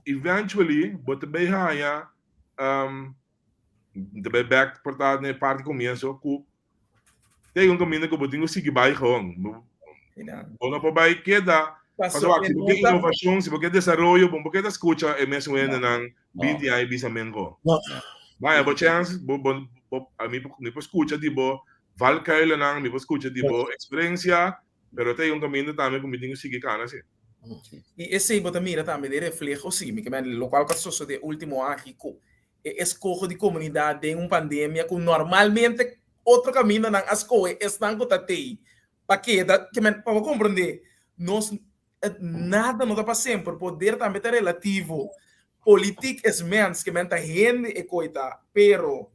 eventually, bote bem raia de back portado na parte começo que tem caminho que eu tenho que seguir vai com não para vai queda passou se porque inovação se porque desenvolvimento bom porque escuta é mesmo ainda não 20 anos bisa mengo vai a chance a mim me escuta de bo valcaila não me escuta de bo experiência pero tem caminho também que eu tenho que seguir cara assim. E esse aí também também reflete o seguinte que o local que sucede último aqui escolha de comunidade em pandemia que normalmente outro caminho não as coisas estão com tatei para para compreender nós nada não está para sempre poder também é relativo política é menos que menta gente e coisa pero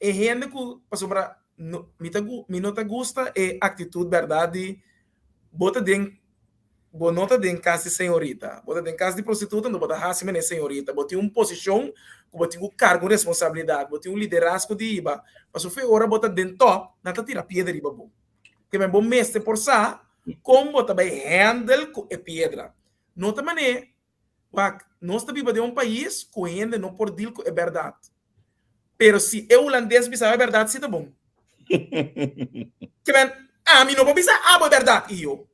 é gente que passou para me não te gusta é atitude verdade bota dentro nota de casa de senhorita, bota de casa de prostituta, não bota raça nem senhorita, bota posição, bota cargo de responsabilidade, bota liderazgo de iba, mas o feio ora bota dentro, não tá tira pedra iba bom, que me bom mestre por sa, como bota bem handle com a pedra, nota mané, nós tá viva de país que ainda não por deal é verdade, pero se eu holandês bisa é verdade se tá bom, que men, mim não vou bisa é verdade eu.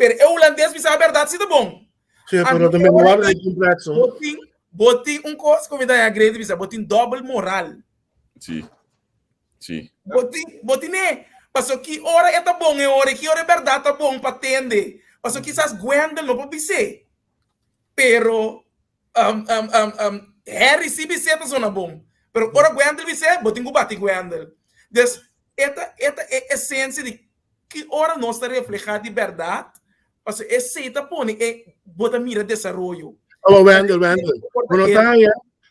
Pero o holandês me sabe a verdade se tá bom. Sì, però também não há complexo. Botin coisa como da grande bisa, botin double moral. Sim. Sim. Botin passo que hora é tá bom, é hora que hora é verdade tá bom para atender. Passo que essas guendas não pode ser. Pero Harry se biceta zona bom. Pero ora guendel biceta, botin go bati guendel. Des esta é essência de que ora nós está reflejar de verdade. Passo esse tá pone é bota mira desenvolvimento. Oh, Wendel.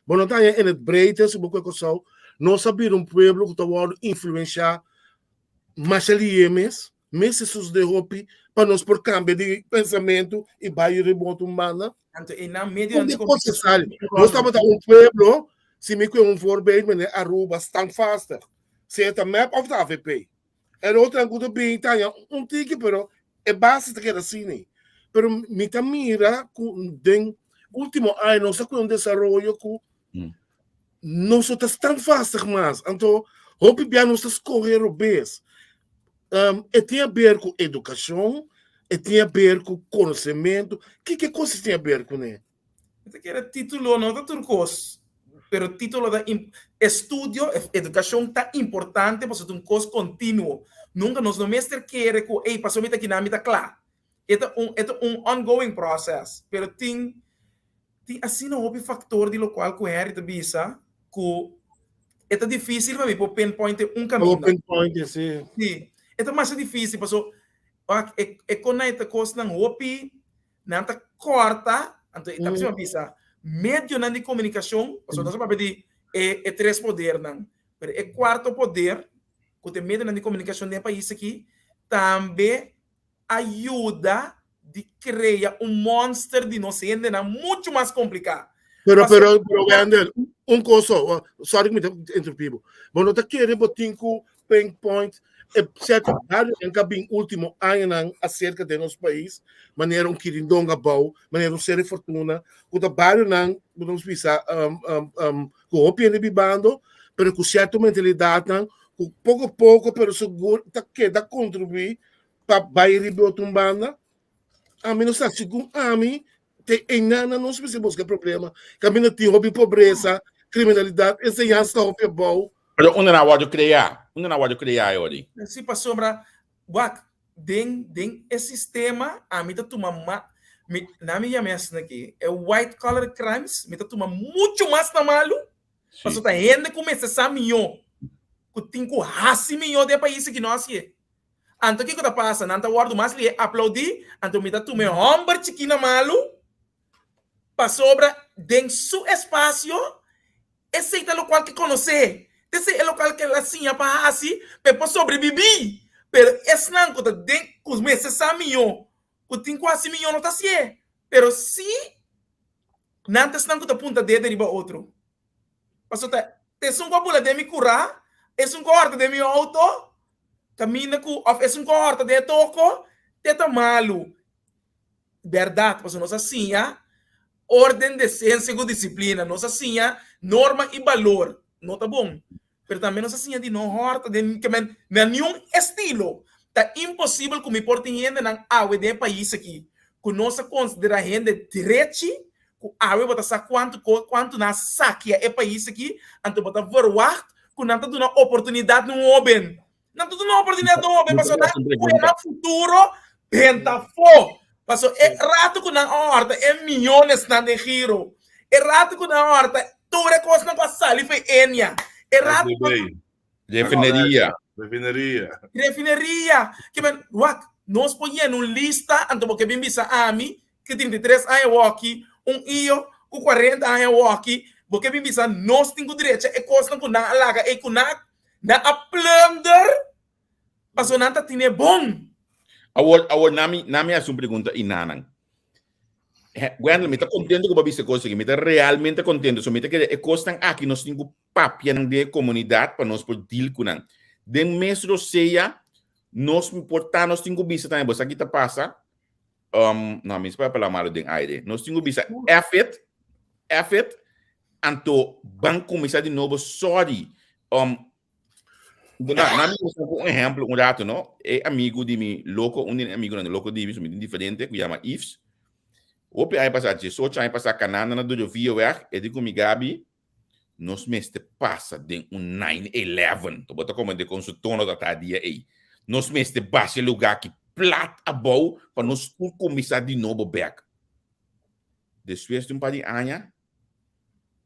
Montanha em het breedte, se você consegue, nós sabemos pueblo que está influenciar mais aliemes, meses de roupa, para nós por cambio de pensamento e vai rebote humana. Nós estamos pueblo, se me conhece voorbeeld, meneer Aruba, stand faster. Se é map of the AVP. Outra coisa bem, tá, tique, pero é básico que era assim, pero me mira com último ano, nós com desenvolvimento que nós estamos tão fácil mais. Então, hope bem nós escorrer o bes. Tem a ver com educação, tem a ver com conhecimento. Que coisa tem a ver com isso? Esse que era título, não é turcos, pero título da estudio, educação está importante, porque é um curso contínuo. Nunca nos no mestre quer que, ei, passou me aqui na mita claro. É ongoing process, pero tem assim não houve factor de local que é de bisa que é difícil para mim por pinpoint caminho. Pinpoint, sim. Sim, é mais difícil, porque é quando a coisa não houve, não está corta, então é preciso bisa meio de comunicação, porque nós vamos pedir é três poderes, não, é quarto poder, que tem meio de comunicação do país aqui, também ajuda de criar monstro de inocente muito mais complicado. Pero Wendel, coisa, sorry que me interrompivo. Mas não está querendo botar pinpoint, certo, em cabim último ano acerca de nosso país, maneira quirindonga bom, maneira ser fortuna, o trabalho não, vamos pensar, com opinião de bando, pero com certa mentalidade, com pouco a pouco, pero seguro, tá contribuir para bairro de outra banda. A mim não está segundo a mim, tem nada não se busca problema. Caminho tem hobby pobreza, criminalidade, esse já está hobby bom. Mas onde na hora de criar hoje? Se passou para den esse sistema, a mim tá tomando na minha mesa aqui é white collar crimes, me tá tomando muito mais na malo. Passou tá ainda começa a milhão, que tem com raci milhão de países que nós é. Anto que está passando, anto guardo mais lhe aplaudir, anto me dá tu meu homem chiquina malo, passou para dentro seu espaço, esse é o local que conhece, esse é o local que ela assim para assim, para sobreviver, pero esse não que está dentro com os meses a milhão, que tem quase milhão não está assim, pero se não está não que está punta de deriva outro, passou tá, tem um copo de me curar, esse um corte de meu auto. Camina com é corta de toco, teta malo. Verdade, porque nós assim, ordem, decência e disciplina, nós assim, norma e valor, não tá bom. Mas também nós assim, de não horta, de que nenhum estilo, tá impossível que me portem gente na água de país aqui, que nós considera gente direita, que a água bota sa quanto na saque é país aqui, então bota verwacht, que não tá dando oportunidade no homem. Não tudo não oportunidade não, bem passou no futuro, penta fo. Passou é rato com na horta, é milhões na de giro. É rato com na horta, tu recos na passar, ele foi enia. É rato Refineria. Que ben, nós ponhamos uma lista, então porque bem bisa a mim, que 33 anos aqui, io, 40 anos aqui, porque bem bisa nós temos direito, é coisa com na alaga, é com na plunder. Passou nada tinha bom. Agora nami é uma pergunta inanang. Bueno, me está contento com a vista coisa, me está realmente contento. So me está que é coisa aqui nós temos papia de comunidade para nós poder deal com não. De mesmo seja nós importar nós temos vista também, você aqui tá passa. Não, me espera pela mal de aire. Nós temos vista effort, anto banco começar de novo sorry. Um exemplo, rato, não? É amigo de mim, louco, amigo de mim, louco de mim, diferente, que chama Yves. Op je passar, je soort je passar Canada na do via weg, e di come Gabi, nos meste passa den 9/11. To bota como de consultono da ta dia ei. Nos meste base lugar que plat abou para nos começar de novo back. Depois de par de anos,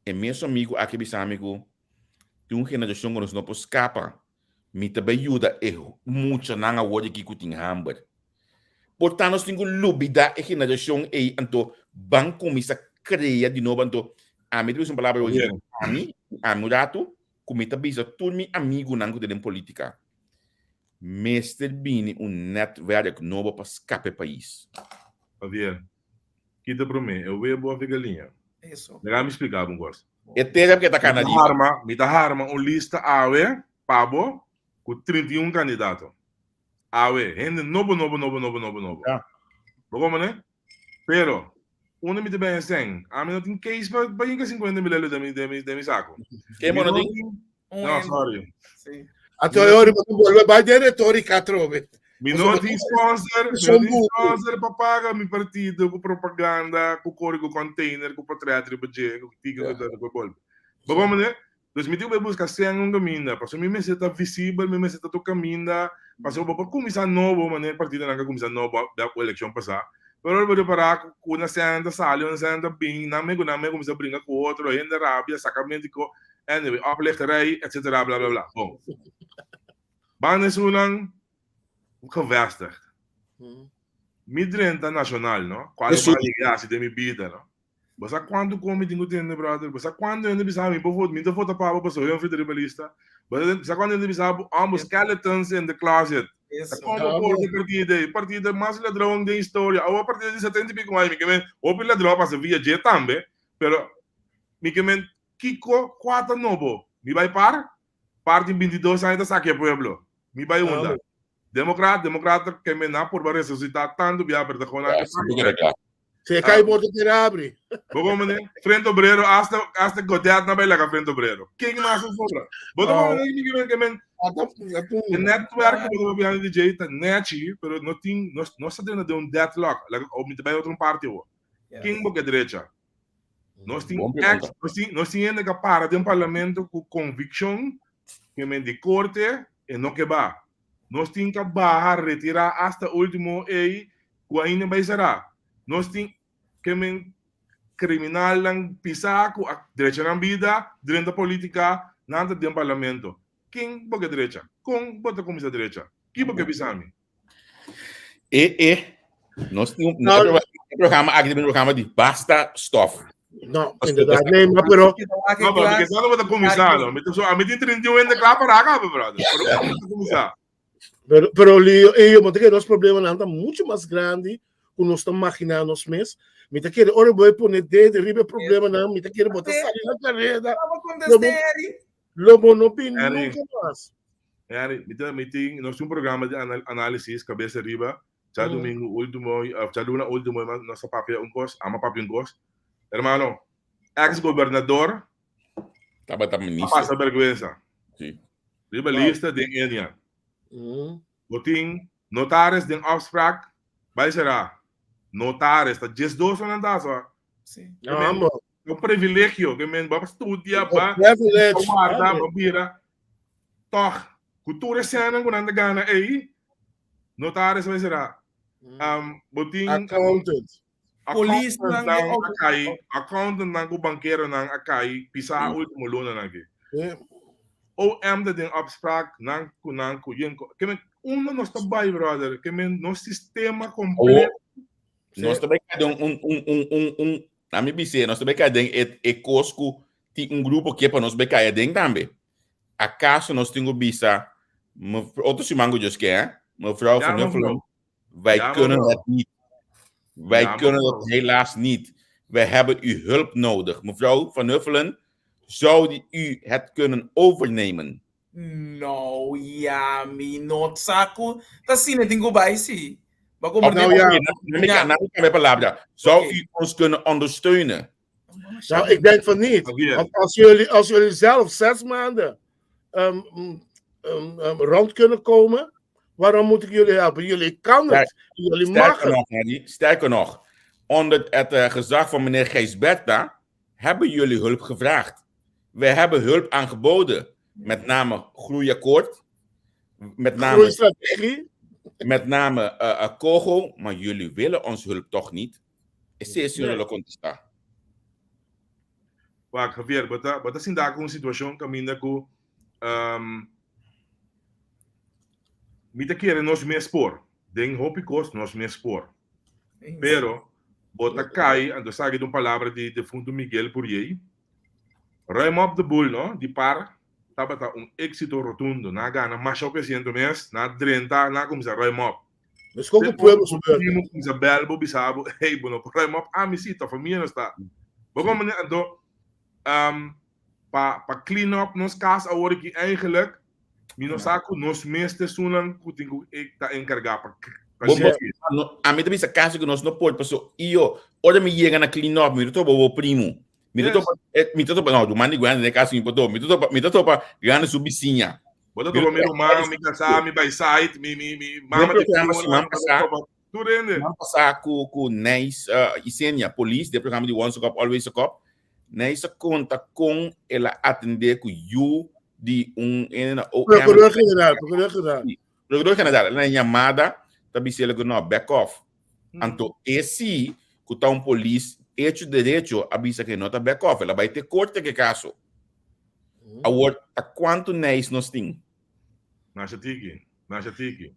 e meus amigos aqui bisamigo, de uma geração que nos não escapa, me também ajuda e muito na hora que eu tenho hamburger. Portanto, nós temos lubida e geração e então banco começa a criar de novo então a mim uma palavra hoje a murato como também já todo meu amigo não tem política. Mestre Bini netwerk novo para escapar país. Javier, kita para mim, eu vejo boa galinha. Isso. Legal me explicar um gosto. É terra que está canadiano. Me arma uma lista AWE, Pabo, com 31 candidatos. AWE, gente novo. Ja. Como, né? Pero, me te bem assim, a mim não tem case para 50 mil de mi saco. Que mano tem? Não, sorry. Sim. Até agora, eu vou ter retórica, trove. Me não tem sponsor para pagar meu partido com propaganda, com código container, com patrícia, com ticket, com bolsa. Vamos, né? Dus me tive buscar sem caminho, para me está visível, me está to caminho, para eu vou começar novo, maneira partido não começar novo da eleição passar. Pero eu vou parar com uma senda sala, uma senda bem, não me começar a brincar com outro, ainda rábia, sacamento com anyway, oplichterij, etc. Bla bla bla. Bom. Baan is unang gevestigd. Midden internacional, no? Qual é a ligação de minha vida, no? Basta quando come dingo tende, brother. Basta quando eu não me bofo, me foto para a pessoa, eu fui tribalista. Basta quando eu não ambos skeletons in the closet. Isso. Como por partida mais ladrão de história. A partida de 70 e pico mais, me que o ladrão passa via G também, pero me que Kiko 4 novo. Me vai parte em 22 anos aqui a pueblo. Me vai unda. Democrata que me na por ressuscitar tanto via aberta com a Se cai morto que abre. Vamos né? Frente obreiro hasta goteado na bela frente obreiro. Quem mais sobra? Botamos que network que eu de jeito net, pero não tem não está dentro de deadlock. Ou me vai outro partido. Quem boca direita? Nós temos ainda que parar de parlamento com convicção que me de corte e não que vá. Nós temos que barrar, retirar hasta o último e o ainda vai será. Nós temos que me criminal lang pisar com a direita na vida, dentro da política, nada de parlamento. Quem boca direita? Com bota como direita. Quem boca pisami? Nós temos um programa de basta stuff. No, inderdaad. Nee, maar pero... No, porque só não vai começar, não. A mim tem 31 ainda claro para cá, brother. Para começar. Pero eu mas que nosso problema não está muito mais grande que nós estamos imaginando nós mesmos. Me tá querendo, ora vou pôr de ribe problema não, me tá querendo botar sair na carreira. Lobo não pin nunca mais. Me tem nós um programa de análise cabeça riba. Já domingo último, já luna último nossa papel cos, ama papel cos. Hermano, ex-governador, passa vergüenza. Sim. Ribalista de Enia. Botin, notaris de afspraak, vai será. Notaris, dat just doos van een das, hoor. Sim. Um privilégio, que men vai estudar, vai guardar, vai vira. Toch, cultura cena, quando anda gana aí, notaris vai será. Botin, Accountant. Police accountant ng banquero ng akai pisa último luna na aqui. OM de afspraak ng kunang kuyen ko. Kami nós trabalho, brother, kami no sistema completo. Nós também cadê a mim bise, nós também cadê cosco tem grupo que para nós becar den também. Acaso nós temos bisa outro simango just que é, mevrouw van Nuffelen, wij kunnen het niet. Wij kunnen dat helaas niet. Wij hebben uw hulp nodig. Mevrouw Van Nuffelen, zou u het kunnen overnemen? No, ja, mi not saco. Dat zie je dingo bij zie. Zou u ons kunnen ondersteunen? Nou, ik denk van niet. Want als jullie zelf 6 maanden rond kunnen komen, waarom moet ik jullie helpen? Jullie kan het. Jullie mag het. Sterker nog, onder het gezag van meneer Gijsberta hebben jullie hulp gevraagd. We hebben hulp aangeboden. Met name groeiakkoord. Met name Kogo. Maar jullie willen ons hulp toch niet? Esse senhor contestar. Wag, Javier, bata sin da com situação caminha com mita querer nós me expor. Den hopicos nós me expor. Pero bota cai, ando sabe de uma palavra de fundo Miguel Purier. Ruim op de boel, no? Die par tabata éxito rotundo. Na gana, mas o presidente mês, na 30, na como se ruim op. Mas como o pueblo subiu? Como se belbo bisabo, hey, bono, ruim op, a misita, família não está. Waarom meneer ando pa clean up nos casa a hora que eigenlijk minosaco nos meeste sunan kutingu ek ta encargar a mim também essa casa que nós não pode passar io ora me chega na clean up me tô bo primo me tô não do mani guarda de casa me tô pa ganha sua vizinha bota tô meu irmão me casar me by site me mama de tudo rende vamos passar com Neis Isenia police de programa de Once Cup Always a Cup Neis conta com ela atender com you de Procurador General na chamada também se ele não back off então esse que tá polícia hecho direito avisa que não tá back off ela vai ter corte que caso agora a quanto Neis nós tem nasce tiki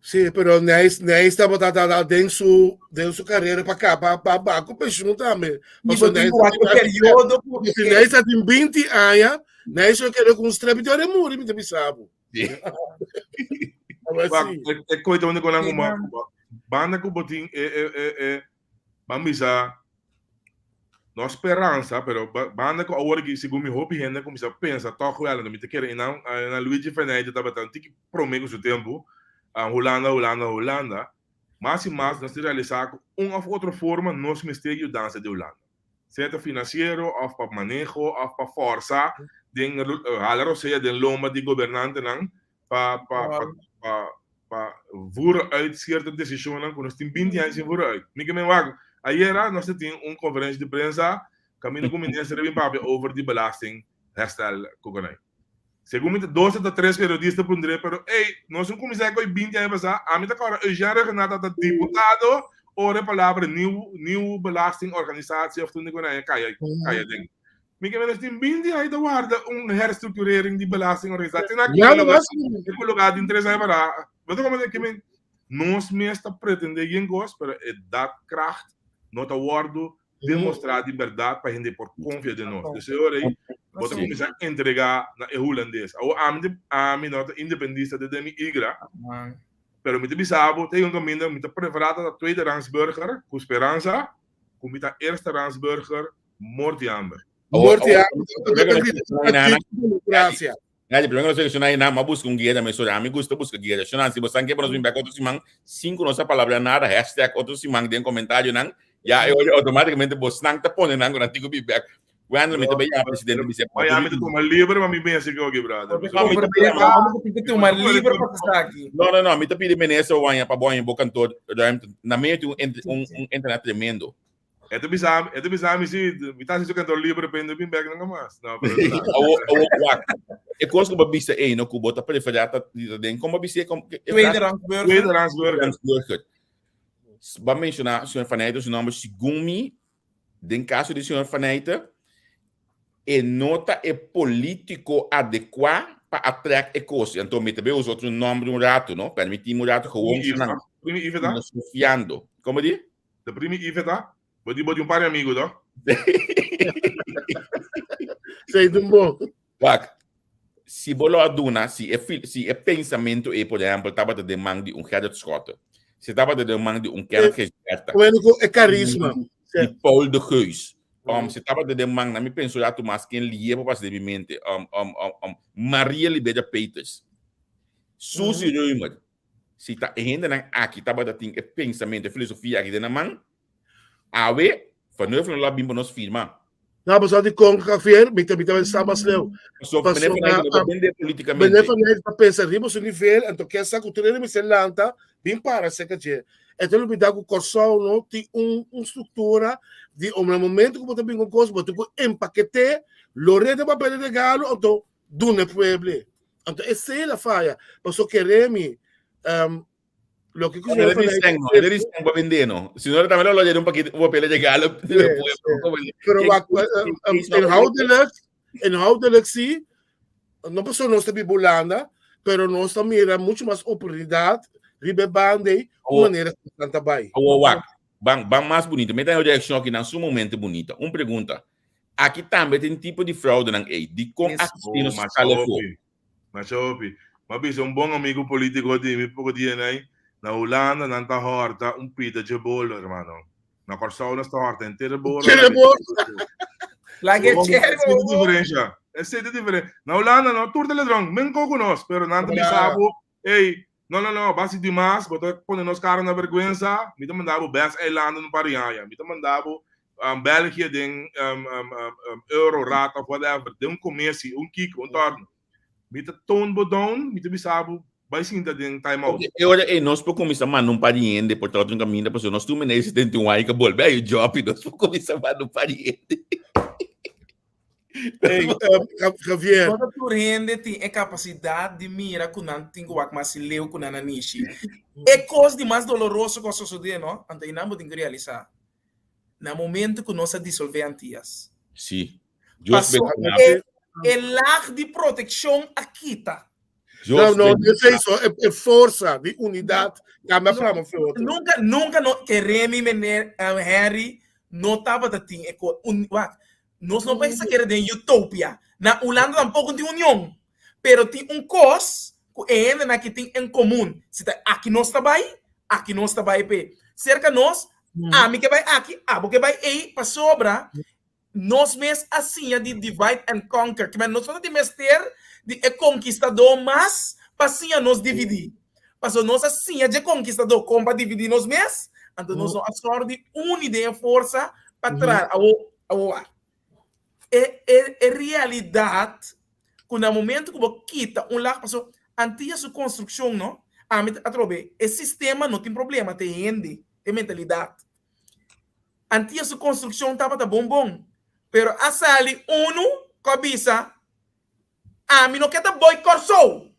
Sim, pero Neis está botando dentro sua carreira para cá, para com o também. Mas o período porque Neis está em 20 anos, Neis vai querer com os trepidores de muro, me sabe. É coisa onde quando uma banda que botin bambisa não esperança, pero banda que agora que segundo me hope renda começa a pensar, toco ela, não me te querer não, na Luigi Fernandes estava tanto que promete o tempo. Holanda, mas nós realizamos uma ou outra forma nos ministério de dança de Holanda. Seja financeiro, ou para manejo, ou para força, ou seja, de loma de governante, para voeren uit certas decisões, quando nós temos 20 anos em voeren uit. Ayer nós tínhamos uma conferência de prensa, caminho com o ministro Revin Papi, over de belastingherstel Kokonai. Segundo 2 a 3 periodistas pondrem, pero nós não começamos com 20 anos a mim agora eu já regenado da deputado ou a palavra new belastingorganisatie of tudo que caia ding. Mim que nós tem 20 anos da guarda herstructurering de belastingorganisatie na que lugar de interesse para. Wat como que nós mesmo pretendemos em gosto, pero é dat kracht not awardo demonstrar de verdade para a gente por confiar de nós. Dus eu aí vou começar a entregar na holandês. A mim nota independista de demi igra. Pero me bisabo tem caminho me preparada da tweede rangsburger, com esperança, com a eerste rangsburger, mortiamber. Gracias. Ngaji primero seleccionar na mas busca guia mas só amigo gusta busca guia. Se você sangue para nos vir back outro simang, 5 nossa palavra nada hashtag outro simang den comentário não. Já eu automaticamente vou snang tá pondo não quando tigo be back. Quando me também a presidente me separa. Mas a mim tô mais livre, mas me bem assim que eu brother. Tem uma livre para estar aqui. Não, me tá pedindo menessa ou anha para bom em boca todo. Na meio tem internet tremendo. É do bizarro, me tá sendo cantor livre para ir bem back não mais. Não, é coisa que eu vista aí no cubo tá preferida den como vista como tweede rangsburger. Vamos mencionar o senhor Faneita, o nome Sigumi, den caso do senhor Faneita, e nota é político adequado para atrair coisas. Então, me também os outros nomes de um rato, não? Permitimos um rato que o homem confiando. Como diz? De primo Iveta, vou de um par de amigos, não? Sei do bom. Se você aduna, se é pensamento, por exemplo, estava de demanda de Gerrit Schotten. Se estava de demanda de Kenneth Gijsberta. É carisma. De Paul de Geus. Se estava de demanda, me penso já tu mais quem lia para fazer de mente. Maria Libera Peters. Suzy Reumer. Se está ainda aqui, estava de ter pensamento, filosofia aqui de na mão. Awe, vanaf no labim para nós firma. Nabasa di Kong Javier, bita sabas leu. So, Passou beneficio na- vender politicamente. Benefanel para pensar ribo su nível, então que essa cultura me selanta, bem para se que então me dá com corção, não tem estrutura de um momento que você bem com coisa, você com empaquete, lore de papel de regalo, então do ne pueblo. Então essa é a falha. Passou querer me lo que No, ele disse para vender, no. Se não, também lo lleva paquete, o papel de regalo. Pero en how de lexi, não passou nós também bulanda, pero nós também era muito mais oportunidade, ribe bande, maneira que tanta vai. Bang mais bonito. Me tem uma reação aqui num momento bonita. Uma pergunta. Aqui também tem tipo de fraude não é? De com aqui no Mas é bom amigo político de mim pouco dia né? Na Holanda não tá horta pita de bolo, hermano. Na Corsão não está horta inteira bolo. Like a diferença. Essa é a diferença. Na Holanda não tudo ladrão, men com nós, pero não te sabo. Ei, não, base demais, botar põe nós cara na vergonha, me te mandava best eilanden no Pariaia, me te mandava België ding euro rata whatever, de commercie, kick, torno. Me te toon bodon, me te bisabo. Vai sim da ding time out. Eu nós por começar mas não pariente, por todo um caminho da pessoa, nós tu menei 71 aí que volve aí job, nós por começar mas não pariente. Javier. Quando tu rende, tem a capacidade de mirar com não tem que mas leu com não nishi. É coisa de mais doloroso que sucede, não? Então, não tem que realizar. No momento que nós dissolver antias. Sim. É lar de proteção aqui, tá? Não, isso é força de unidade. Nunca que Remy, Harry, não estava da tim. Nós não pensamos que era de utopia. Na Holanda tampouco tem união. Pero tem cos que ainda que tem em comum. Se tá aqui nós está bem, cerca nós, me que vai aqui, porque vai aí para sobra. Nós mesmos assim de divide and conquer. Que nós não temos ter de conquistador, mas assim nós dividir. Passou nós assim de conquistador, como para dividir nós mesmos. Então nós não absorbe de uma ideia força para trás ao ar. É realidade que no momento que você quita lar, passou antes sua construção, não? O sistema não tem problema, tem mentalidade. Antes sua construção estava bom. Pero a sali cobiça mim não quer boi corso.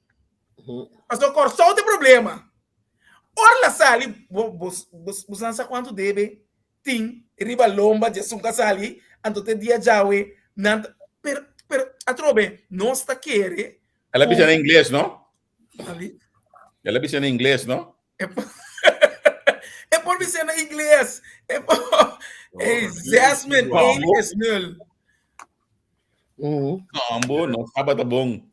Mas o corso tem problema. Ora la sali, você não sabe quanto deve, tem, riba lomba, de sunca sali, anto te dia jawe, pero atrobe, não está querendo. Ela pensa em inglês, não? Ali? Ela pensa em inglês, não? É por pensar em inglês. É por... Jasmine English nul. Não, sábado bom.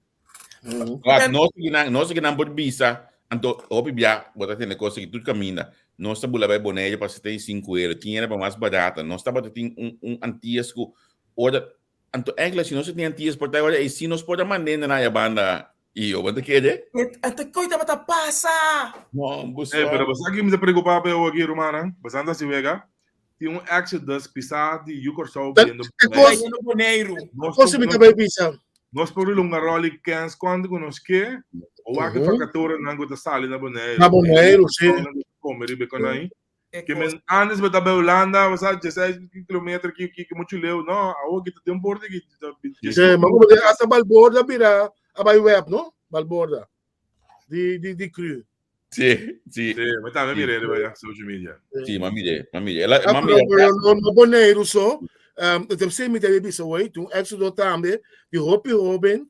Nós que não pode bisa, então obvia, bota tem coisa que tudo caminha. Nós estamos lá boneja para 75 euros, tinha para mais barata. Nós estamos tem antias que ora, então inglês se nós tem antias por daí ora e se nós pode mandar na banda e eu vou ter que até coisa bata passa. Não, pero você aqui me preocupar pelo aqui romana, bastante se vega. Tem exodus pisar de Yukorsau vindo boneiro. Você me também pisa. Nós por um roli cans quando nós que ou a que facatora não gosta sali na boneiro. Na boneiro, sim. Como ribe com aí. Que men antes beta be Holanda, você 16 km que muito leu, não, a o que tem um bordo que sim, mas como essa balborda vira a vai web, não? Balborda. De cru. Sì, ma también mire vaya social media. Sì, ma mire. No boneiro so, tem sempre teve bisa way, tu exodo tambe, de hopen,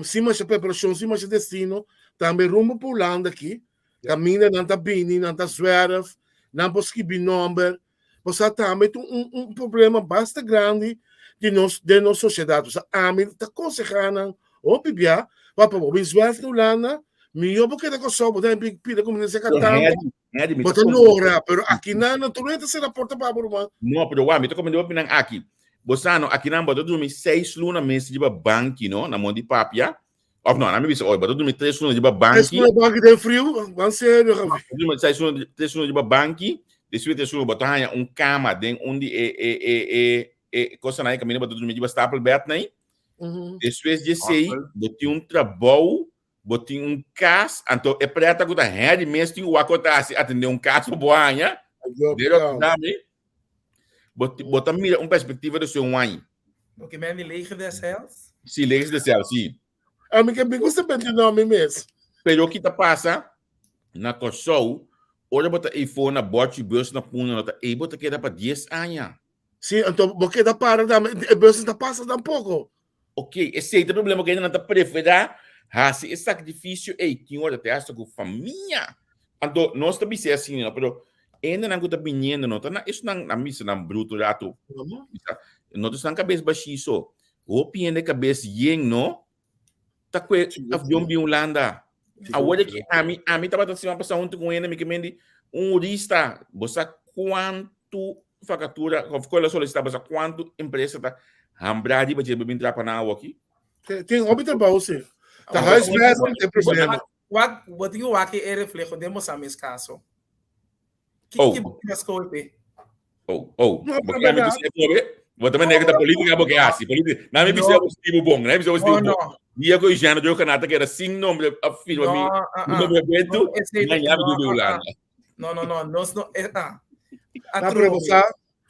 cima se preparação, cima se destino, também rumo por Holanda aqui, caminha nanta bini, nanta zwerf, não posso number, você também tem problema bastante grande de nossa sociedade, você tá aconselhando, opibia, para o zwerf na Holanda. Mio porque da cosa botar pida como nesse catão. Botar nora, pero aqui na natureza se rapporta para burma. No, pero wa, me to como de opinan aqui. Bosano aqui na botar dormir 6 luna mês de banki, no, na mão de papia. Of não, na me bisa, oi, botar dormir 3 luna de banki. 3 luna banki de frio, van sério, Ravi. Dormir 3 luna de banki, depois 3 luna botar cama, den onde coisa na caminho para dormir de stapel bet nem. Depois de sei, Awesome. botei trabalho, botei cas, então é preta que tá ready mesmo tem o acontece atender caso boanha. Dero dame. Bota mira perspectiva do seu mãe. O que men die leger des heils? Se leis de céu, sim. A mim que bem gosta de nome mesmo. Pero o que tá passa na coção, ora bota iPhone na bote bus na puna, nota e bota que dá para 10 anos. Sim, então porque dá para dar, você está passando um pouco. Ok, esse é o problema que ainda não está preferida. Se esse sacrifício é que hora até essa com família. Então, nós estamos assim, não, pero ainda não está vindo, não, isso não a missa não bruto rato. Não está na cabeça baixo. O piende cabeça yen, não? Tá com avião de Holanda. Agora que a mim estava assim, passar junto com ele, me que urista, você quanto facatura, qual solicitar, você quanto empresa tá hambradi para você entrar para na aqui? Tem óbito para você. Tá mais mesmo, não tem problema. Wat you waki e reflejo demos a mis caso. Que as coisas. Porque a mim disse, vou também negar da política porque é assim, política, não me precisa positivo bom, não é precisa positivo bom. Dia que eu já não deu canata que era sim nome a filho a mim, não me aguento, nem já me deu Holanda. Não, nós não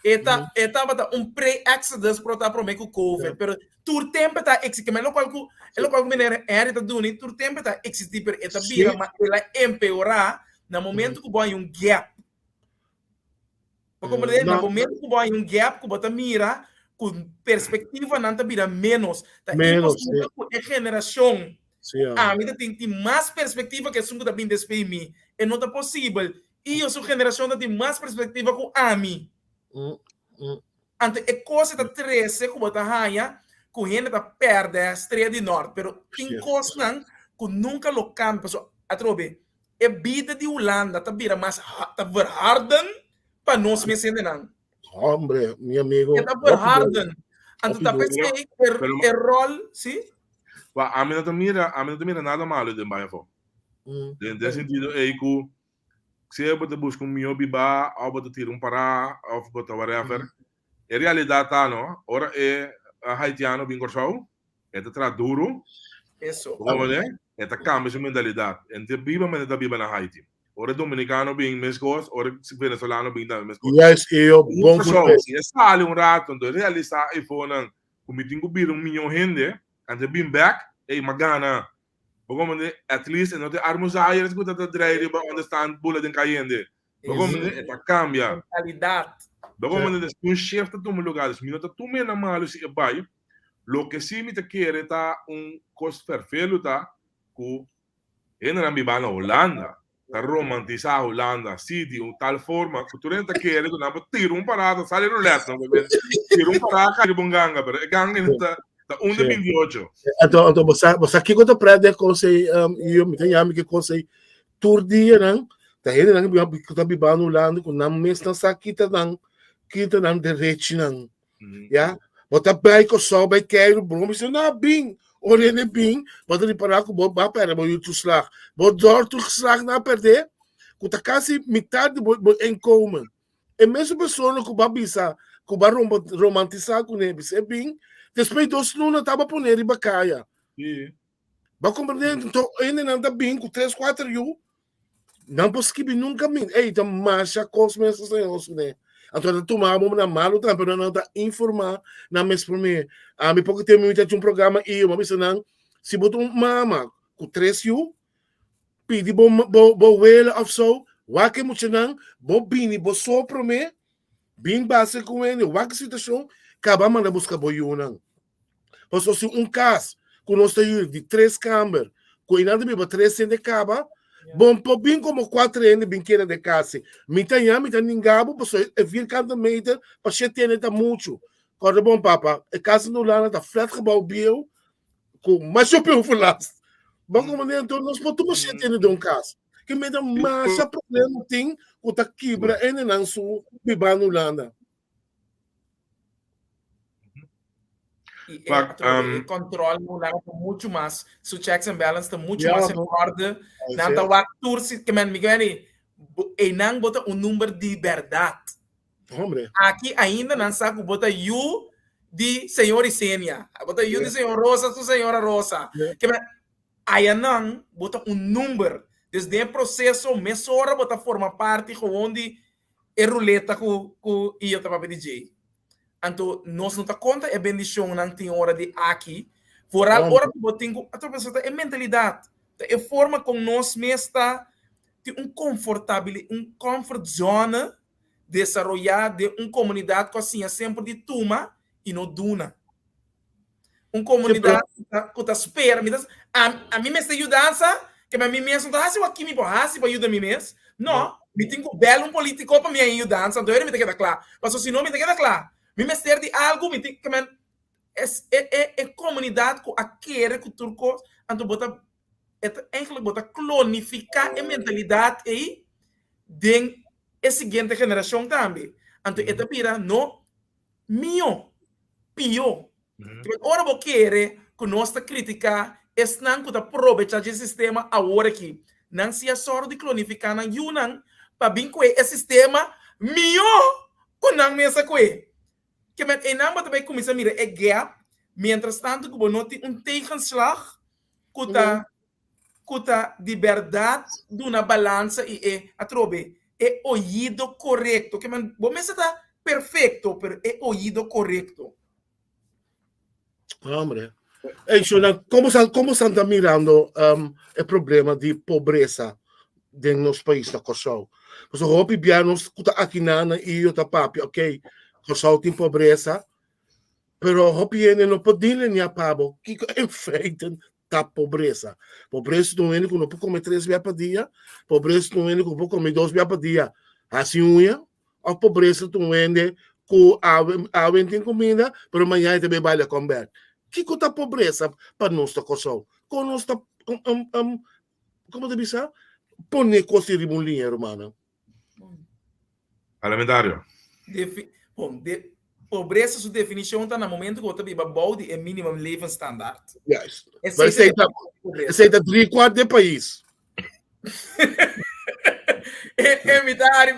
Eta bata pre-accidents prota pro meio COVID, pero tur tempo tá existe, mas lo qual menere era tá duni, tur tempo tá existe per eta bira, mas ela empeorar no momento que vai gap. Porque no momento que vai gap, que bota mira com perspectiva não tá bira menos, tá menos é geração. A mim tem mais perspectiva que sungo tá bem despemi, e não tá possível. E a sua geração tem mais perspectiva com a mim. Ante é coisa da 13 como tá raia, com gente da perde a estrela de norte, pero tem coisa não que nunca lo cambia, pessoal. Atrobe, é vida de Holanda tá vira mais tá verharden para nós me sendo não. Hombre, meu amigo. É tá verharden. Ante tá pensei é rol, sim? A mim não mira nada malo de bairro. Nesse sentido é que se você busca milhão biba, ou você tira para, ou você whatever. Em realidade tá não. Ora é haitiano bem corso, é tá duro. Isso. Como é? É tá cambia sua mentalidade. Entre biba mas tá biba na Haiti. Ora dominicano bem mescos, ora venezuelano bem da mescos. Yes, eu bom que é sale rato, então realizar iPhone, como tinha que milhão gente, and been back, magana. Bogomane at least não tem armas aéreas que tá drive para understand bullet em caindo. Bogomane tá cambia. Mentalidade. Bogomane um shift de um lugar, se não tá tu mena malo se vai. Lo que sim me te quer tá costo perfeito tá com ainda me vai na Holanda. Tá romantizar Holanda, City, tal forma que tu renta quer tu não tira parada, sai roulette, não bebê. Tira parada de bonganga, pero é gangue tá 1,28. Então você aqui quando prende consei eu me tenho amigo que consei tour dia não tá ele não que tá bibando Holanda com não mesmo sakita não de rete não já bota bem com só bem quero bom isso não bem orene bem bota ele parar com bom para bom tu slag bom dor tu slag na perder com tá quase metade em coma é mesmo pessoa que babisa que vai romantizar com ele é bem depois dos não estava por nele bacaia. Vai compreender então ainda não está bem com 3, 4 eu não posso que nunca me então marcha cosme essas coisas né então tomamos na malo também para não tá informar na mesmo para mim a mim pouco tempo me um programa e eu me ensinando se botou mama com 3 eu pedi bo well of so wa que muito não bo bini bo só para mim bem base com ele wa que situação acabamos de buscar boiú não. Mas se caso que nós temos de 3 câmeras, que ainda bem 3 sem de caba, bom, bem como 4 ainda bem que era de casa. Mitanya, ningabo, porque é 20 metros, para você ter tá muito. Quando bom papa, é casa no lana tá flat gebouw bio, com mais o pelo fulas. Bom como então nós podemos ter de caso. Que me dá mais problema tem o tá quebra ainda não su biba no lana. E controle muito mais, su checks and balance está muito mais em ordem. Não tá o ator que me engane, e não bota número de verdade. Hombre. Aqui ainda não sabe bota you de senhor Isenia. Bota you de senhor Rosa, su senhora Rosa. Que aí não, bota número. Desde o processo, mesora, bota forma parte, onde é ruleta com eu tava para DJ. Então, nós não tá conta, é bendição, não tem hora de aqui. Foral, hora que eu tenho, a pessoa é mentalidade. É forma como nós mesmos está comfort zone desenvolver de uma comunidade que assim é sempre de turma e não duna. Uma comunidade que está espera. A mim me está ajudando, que a mim mesmo está assim, aqui me pode para ajudar a mim mesmo. Não, me tenho belo político para me ajudar, então ele me tem que dar claro. Mas se não me tem que dar claro, me mestre de algo, me tem que é comunidade que aquele que turco, então bota eigenlijk bota clonificar a mentalidade aí de a seguinte geração também. Então esta pira no mio pio. Ora vou querer que nós criticar esse não que aproveitar esse sistema agora aqui. Não se é só de clonificar na Yunan para vir com esse sistema mio com não mesa com ele. Que é não também começa a mirar é gap. Mientras tanto que não tem tegenslag que de verdade de uma balança e a trobe é ouvido correto. Que bom está perfeito, pero é ouvido correto. Hombre. Shona, como está mirando o problema de pobreza em nosso país da Kosovo? Porque o Hopi Bianos aqui na e eu papi, ok, Kosovo tem pobreza, pero Hopi não pode nem pabo, que enfrentam da pobreza. Pobreza não é que não pode comer 3 vezes por dia, pobreza não é que não pode comer 2 vezes por dia. Assim a pobreza não é que a tem comida, pero amanhã também vai a comer. Que a pobreza para nós da Kosovo? Como nós está, como deve ser? Põe coisa de molinha, hermano. Parlamentário. Pobreza, sua definição está no momento que você vive balde é mínimo levensstandard. Yes. Aceita 3/4 do país. É metade,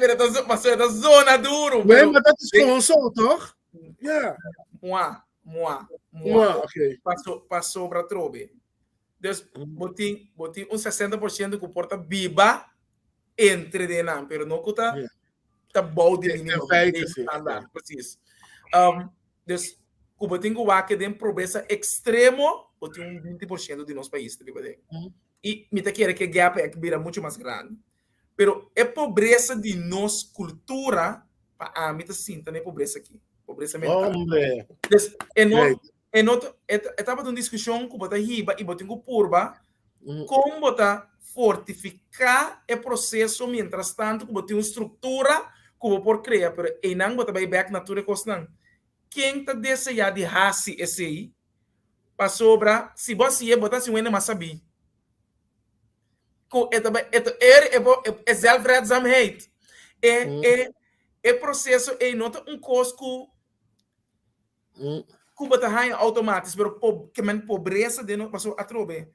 mas é da zona duro. Mas está desconso, toch? Yeah. Ok. Passou para trobe. Então, botei 60% que porta viva entre de não, pero não que tá balde mínimo levensstandard. Preciso. Dus Cuba tem que ter pobreza extremo, ou tem 20% de nosso país. E me quer que a gap é que muito mais grande. Pero é pobreza de nossa cultura, a mim sinta nem pobreza aqui. Pobreza mental. Dus, estava uma discussão que bota riba e bota curva, como botar fortificar o processo, mientras tanto, que bota uma estrutura que por criar, pero e não bota bem back natura cosnan. Quem está desejando de raci esse aí, para sobra, se você botar se uma masabi. É zelfredzaamheid. É processo é nota custo que bota raia automático, pero que man pobreza de não passou a trobe.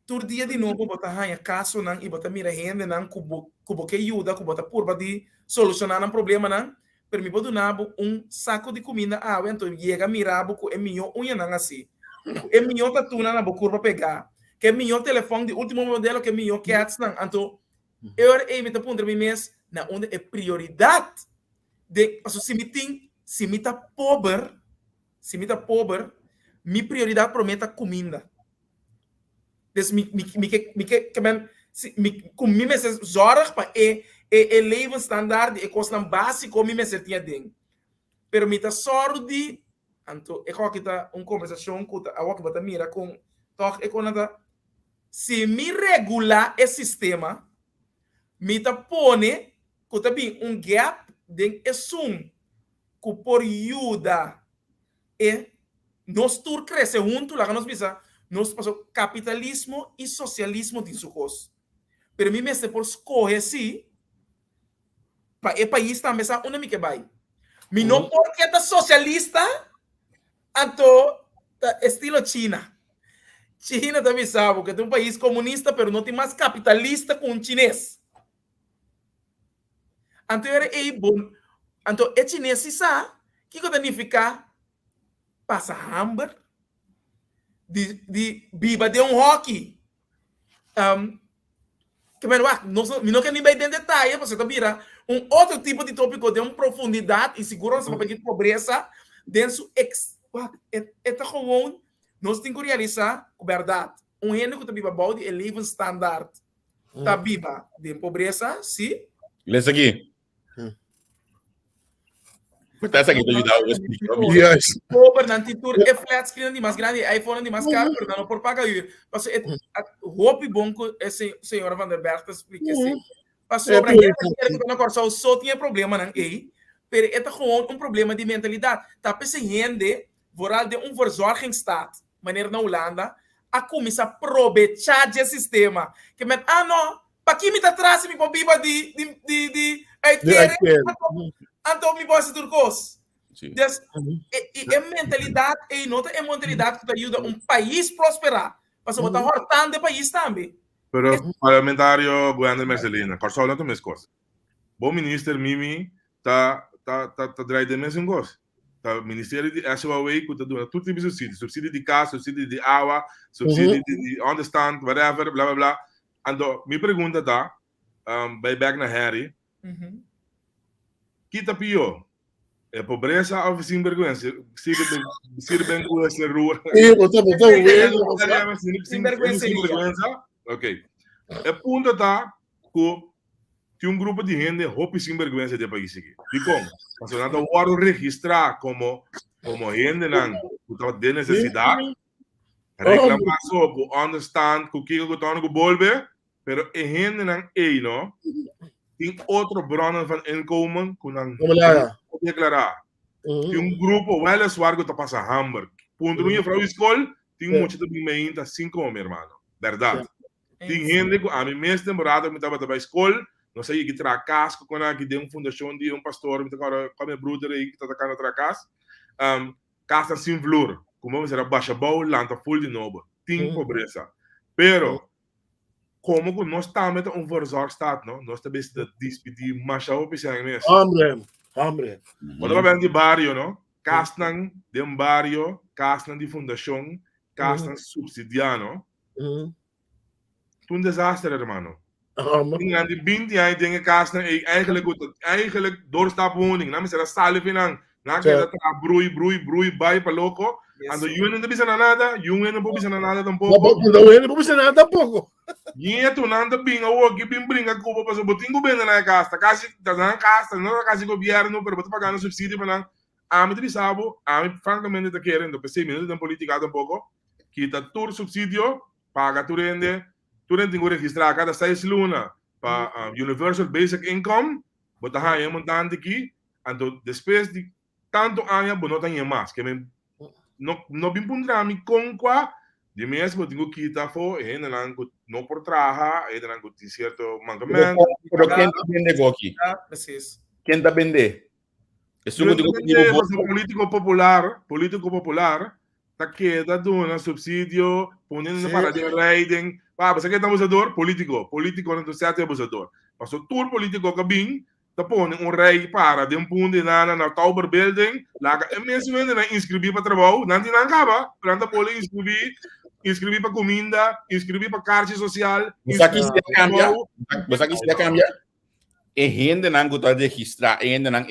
Todo dia de novo bota raia caso não e bota mira rende não cubo que ajuda, cubo bota curva de solucionar um problema não. Pero me pode dar saco de comida, então chega mirabo com o meu unha não assim. O meu tatuna na curva pegar. Que o meu telefone de último modelo que o meu cats não. Então, eu me tá pondo mês na onde é prioridade de, se me tá pobre, minha prioridade prometa comida. Des comer essas horas para levensstandard e coisa básica me certinha ding. Pero me tá sordi, então é que tá conversação com a que bota mira com toque e nada. Se me regular esse sistema, me tá pone que tá bem gap de que por ajuda e nós tur cresce junto lá que nós bisa, nós passou capitalismo e socialismo de sucos. Pero me se por escolher assim para o país também está onde me que vai. Me não porque é socialista, então estilo China. China também sabe que é um país comunista, pero não tem mais capitalista com o chinês. Então é bom. Então é chinês se sabe que significa passa hamburg, de biba de hockey. Que não quer nem bem em detalhe, você vira outro tipo de tópico de profundidade e segurança para pedir pobreza dentro é gewoon nós temos que realizar a verdade. Gente que está viva bom de living standard está viva de pobreza, sim. Let's aqui. Tá essa aqui te ajudar a explicar. Yes. Governante tour é flat screen de mais grande, iPhone de mais caro, mas não por pagar ir. Mas é roupa bom que esse senhora Van der Berg explica assim. Mas sobre aquele que não corso só tinha problema não aí, pero é gewoon problema de mentalidade. Tá pensando gente vooral de verzorgingsstaat, maneira na Holanda, a começar a aproveitar esse sistema. Que men não, para que me tá atrás me biba de Então, me posso turcos. É mentalidade, é nota é mentalidade que ajuda país prosperar. Mas botar hortando de país também. Pero parlamentario Guander Marcelina, corso não tomes coisa. Bom ministro Mimi tá drive de mesmo coisa. Tá ministério de SWA que tá dando tudo tipo de subsídio de casa, subsídio de água, subsídio de understand, whatever, blá blá blá. Então, me pergunta tá, vai back na Harry. Kita pior. É pobreza ou sem vergonha? Sirven com essa rua. Sem vergonha. Ok. É ponto tá que tem grupo de gente roupa sem vergonha de país aqui. E como? Mas eu não vou registrar como gente não de necessidade. Reclamar sobre, understand, que o que eu estou no bolbe, pero é gente não é, não? Tem outro bronnen van inkomen que não declarar. Tem grupo, wel zwaar que está passando Hamburg. Quando uma vrouw escola, tem muito de mim ainda 5 meu irmão. Verdade. Tem gente que a mim mesmo temporada me estava na escola, não sei que tra casco quando aqui de fundação de pastor, me toca com meu brother aí que está tocando tra casa. Casa sem flor, como vamos dizer, baixa bau, lanta full de novo. Tem pobreza. Pero como que nós estamos em verzorgstaat, não? Nós também estamos despedir mais ao pisar mesmo. Hambre. Quando eu venho de barrio, não? Castan de barrio, castan de fundação, castan subsidiano. Desastre, hermano. Tem de 20 anos tem castan eigenlijk doorstapwoning, não? Mas era salve não. Não que era brui, vai para louco. Ando eu não bisa nada, eu não bisa nada tampouco. Não bisa nada tampouco. E tu não anda bem, eu aqui bem brinca com o passo, botinho governo na casa, não casa governo, para botar pagando subsídio para a mim de bisabo, a mim francamente tá querendo, pensei mesmo da política tampouco, que tá todo subsídio, paga tu rende tem que registrar cada 6 lunas para Universal Basic Income, botar aí montante aqui, então depois de tanto anos, não tem mais, que não bem pondrá me com qua de mesmo tenho que estar fora não por trabalhar não tem certo mancamento. Pero quem tá vende aqui? Quem tá vende? Político popular tá queda dando subsídio, ponendo para de rating. Você que é abusador político não certo abusador. Mas o tour político que vem tá pondo rei para de punto na Tower Building, lá é mesmo inscrever para trabalho, não tem nada acaba, planta poli inscrever para comida, inscrever para caixa social. Mas aqui se cambia. E gente não gosta de registrar, ainda não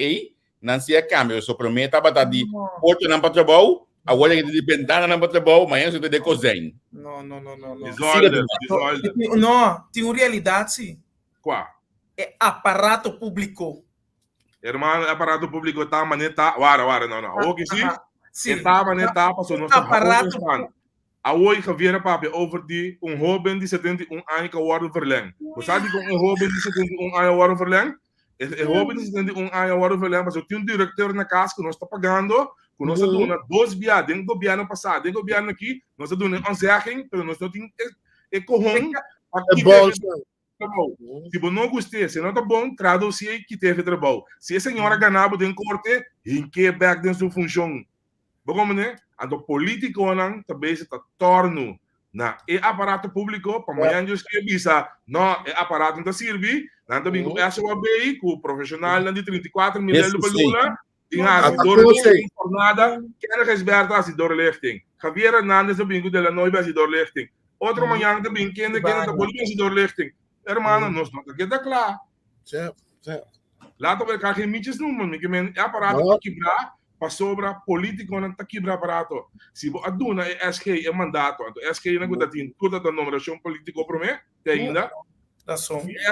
não se cambia. Só prometa para de porta não para trabalho, agora que de ventana não para trabalho, mas isso de cozinha. Não. Desordem. Não, tem uma realidade sim. Qual? É aparato público. Hermano, aparato público está maneta, não. O que sim? Está maneta, passou nosso aparato. A hoje que vier papi over die jovem de 71 anos que worden verlengd. Você sabe que jovem de 71 anos worden verlengd? Jovem de 71 anos worden verlengd, mas eu tenho diretor na casa que nós está pagando, que nós está dando 2 bias, dentro do governo passado, dentro do governo aqui, nós está dando uma zegging, mas nós não temos corrom. Se você não gostar, se não está bom, traduzir que teve trabalho. Se a senhora ganhava dentro do corte, em que back dentro da função. Como né? Então, político não também se torna na aparato público para amanhã que bisa não é aparato não serve não também com essa OAB com profissional de 34 milhões de valor Inga, doorlichting, jornada, Kenneth Berta si doorlichting. Javier Hernandez de bingo de la Noiva si doorlichting. Otro mañana de bingo, quien de Bolivia si doorlichting. Hermano, nos nota que está claro. Laten we elkaar geen mietjes noemen. Ik ben apparaat takibra, pas sobra politico ng takibra apparato. Si bo aduna e SK e mandato. Anto SK nang gudatin tuta da nominação politico pro me, te ainda.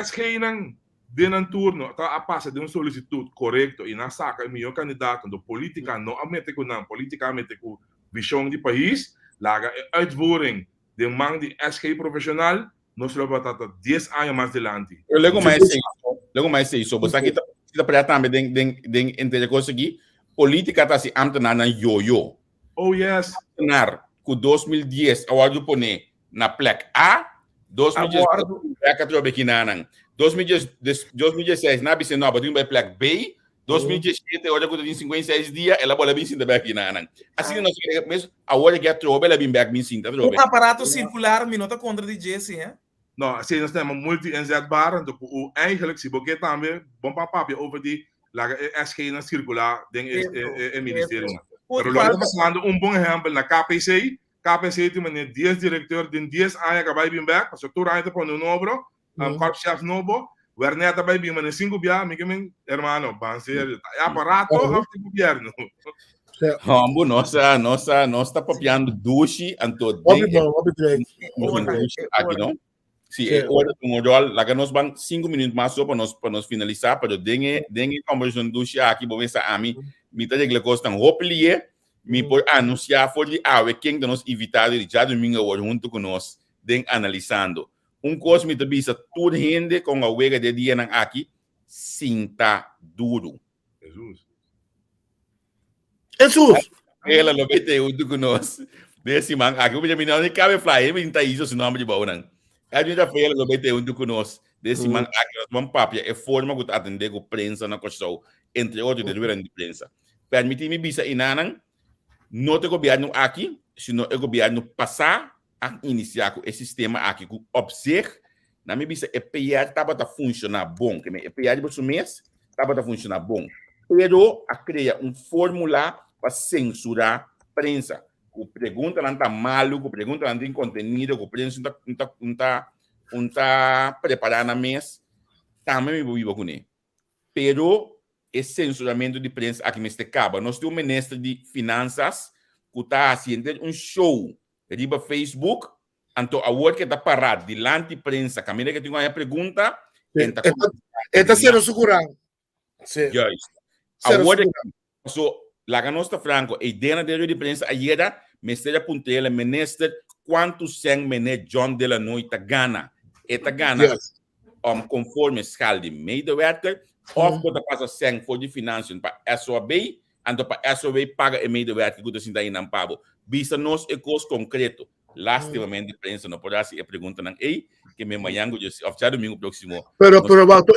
SK nang din ang turno, ta apasa de solicitude correcto e na saca mio candidato do politica no amete ko na politica amete ko visão de país, laga uitvoering de man de SK profissional, nos lo batata 10 anos mais delante. Eu lego mais isso, você aqui tá para também den entre coisa aqui, política tá se ambtenaar na yo-yo. Oh yes. Ambtenaar com 2010 award pone na plek A, 2010 plek trobe kinanang. 2016 na bise no abadin by plek B, 2017 olha quando tem 56 dias, ela bola bem sinta back kinanang. Assim nós mesmo award get trobe ela bem back bem sinta trobe. Um aparato circular minota contra de Jesse, hè? Nou, als je dan multi-inzetbaar, dan eigenlijk zie je dan weer papje over die SG na circular ding is ministerie. Pero lo que pasando un buen ejemplo na KPC, KPC tu meneer 10 directeur din 10 anos acabei bem back, parce que tu rijdt op een obro, korpschef nobo, waar net daarbij bem meneer 5 jaar, me hermano, banseer, aparato of de governo. Rambo, nossa papiando dushi anto aqui não. Sim, agora o lá que nós vamos 5 minutos mais só para nós finalizar, para dengue conversão do chá aqui, vou ver se a mim me tá de costa um hoplie, me por anunciar for de quem de nós invitado de já domingo hoje junto com nós, den analisando. Coisa me tabisa tudo rende com a wega de dia nan aqui, sinta duro. Jesus. Ela lo bete junto com nós. Desse man aqui, o menino não cabe fly, ele tá isso o nome de baunan. A gente já fez o BT junto conosco. Desse man aqui, nós vamos papia, é forma que atender com prensa na questão, entre outros, de de prensa. Permitir-me bisa inanan, não te governo aqui, senão o governo passar a iniciar com esse sistema aqui, com observe, na minha bisa, é PIA estava a funcionar bom, que é PIA de você mês, estava a funcionar bom. Pero a criar formulário para censurar prensa. O pergunta não está malo, o pergunta não tem conteúdo, o prensa não está preparado na mesa, também me vou com ele. Pero esse censuramento de prensa aqui neste cabo, nós temos um ministro de finanças que está fazendo um show riba Facebook, então a hora que está parado delante da prensa, caminha que tem uma pergunta, está sendo segurado. Sim. A hora que passou lá que nós está franco, a ideia de prensa ayer, mestre apuntei, ministro, quantos 100 menet John de la Noite gana? Eta gana conforme escala de medewerker, of que passa 100 voor de financiën para SOB, en para SOB paga o medewerker que está aí na pago. Visa nós é coisa concreto. Lastimamente, a prensa não pode fazer a pergunta não é que me manhã eu of já domingo próximo. Pero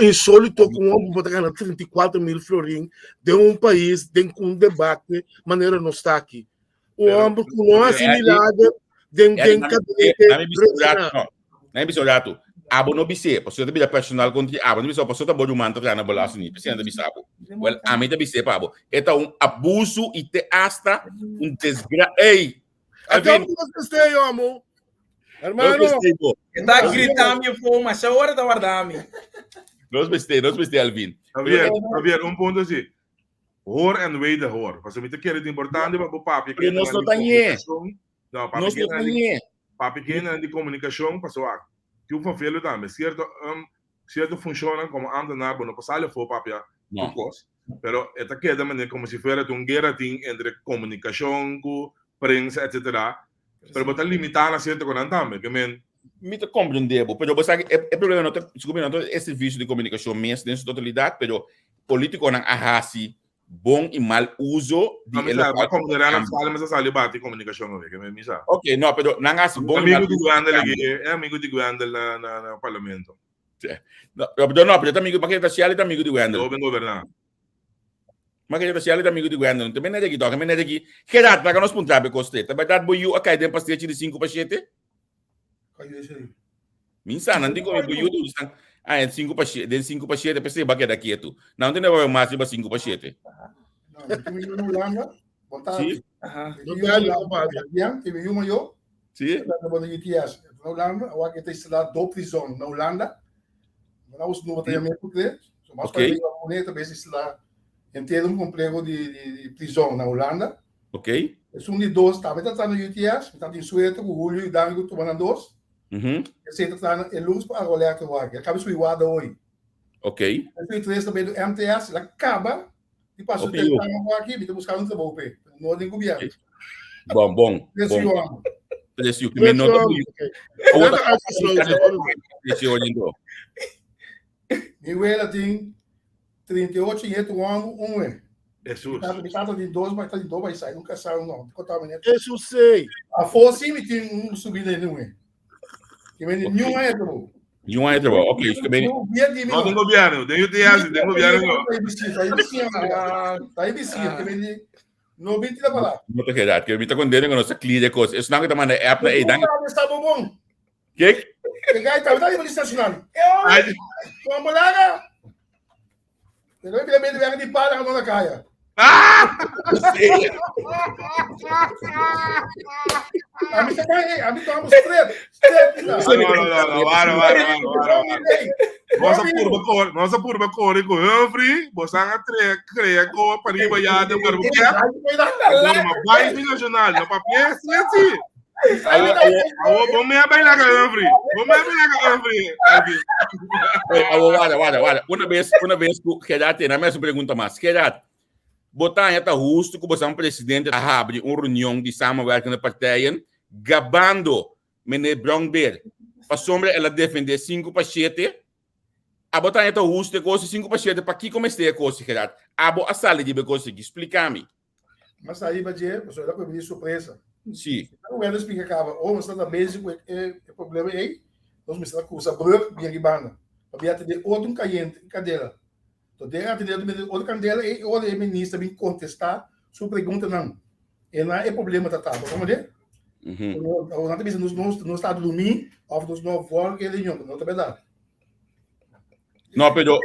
insólito com um botar ganhar 34 mil florins de país tem um debate maneira não está aqui. O homem com uma assimilada tem não é bisorato. Abo no bise, posso ter vida personal contra abo no bise, posso ter bodo manta na bola assim, precisa bisabo. Well, a mim bise pabo. Eta abuso e te hasta desgraça. Ei, Alvin, você amo. Hermano, está gritando minha fome, essa hora da guardar-me. Nós bestei, Alvin. Javier, ponto assim. Hoor en wederhoor. Parce que het is importante para o papi. Pero nós não tem. Não, papi que na de comunicação, passou a que o fanfelo também, certo funciona como antenar, bueno, pasarle for papi a cos. Pero esta queda maneira como se fuera un guerra entre comunicação, prensa, etc. Pero botar limitar a certo con também, que men me te compreendebo, pero você sabe, é problema não tem esse serviço de comunicação mesmo dentro da totalidade, pero político não ahasi bom e mal uso de ele como de lá fala mas sali bate comunicação que me misa. Ok, não, pero não ahasi bom amigo de Guandel é amigo de Guandel na parlamento. Não, pero amigo para que tá social é amigo de Guandel. Eu venho governar. Mas que social é amigo de Guandel, também não é aqui, também não é aqui. Gerard, para que nós pontar be costreta, vai dar boiu a cair de pastete de 5 para 7? Minsa, não tem como boiu do estão. Ah, é 5 para 7, de 5 para 7, pensei que vai quedar quieto. Não tem nada mais de 5 para 7. Tive na Holanda, Sim. tive uma eu, Sim. na UTS. Na Holanda, eu aqui tenho lá do prisão na Holanda. Nós não temos porque, mas para mim a moneta vezes lá inteiro complejo de prisão na Holanda. Ok. É um de dois, tá? Está no UTS, está em Suéter, o Julio e Dango tomando dois. Você está no luz para olhar que eu aqui. Acaba suiwada hoje. Ok. Eu fiz também do MTS, ela acaba e passou Ok. o tempo aqui, me buscar um trabalho, não tem governo. Bom, bom. Bom. Preciso que me nota. Ela tem 38 anos, é. Jesus. Está de 12, mas está de 2, vai sair, nunca saiu, não. Isso sei. A força me tem subida aí, não é? Que vem de nenhum é, bro. Nenhum é trabalho. Ok, isso também. Não tem governo, tem UTS, tem governo. Está aí, que vem de. Não vem tirar para lá. Não está querendo, que eu me está contando que não se clia coisa. Isso não é que também é para aí. Está bom. Que? Que gai está aí, polícia nacional. Vamos lá, eu não me lembro de para na caia. A mim estamos pretos. Nossa curva cor com Humphrey, você a creia com a pariba já de uma vai nacional, não papel assim. Vamos me bailar com Humphrey. Guarda. Uma vez que já tem, a mesma pergunta mais. Que já botar esta justo que você é um presidente a abrir uma reunião de samenwerking na partij, gabando meneer Brongbeer, para sombra ela defender 5 para 7, a botar esta justo coisa 5 para 7 para que comece a coisa que já a sala de coisa que explicar-me. Mas aí vai dizer, você vai dar surpresa. Sim. Não é explicar acaba, ou você está básico o problema aí, nós precisamos usar branco bem de banda, para atender outro cliente, cadeira. Então, deve atender outro cadeira e o ministro vem contestar sua pergunta não. E não é problema da tábua, vamos ver? O nada mesmo no estado do mim, ou nos não voam que ele não é verdade. Não, Pedro.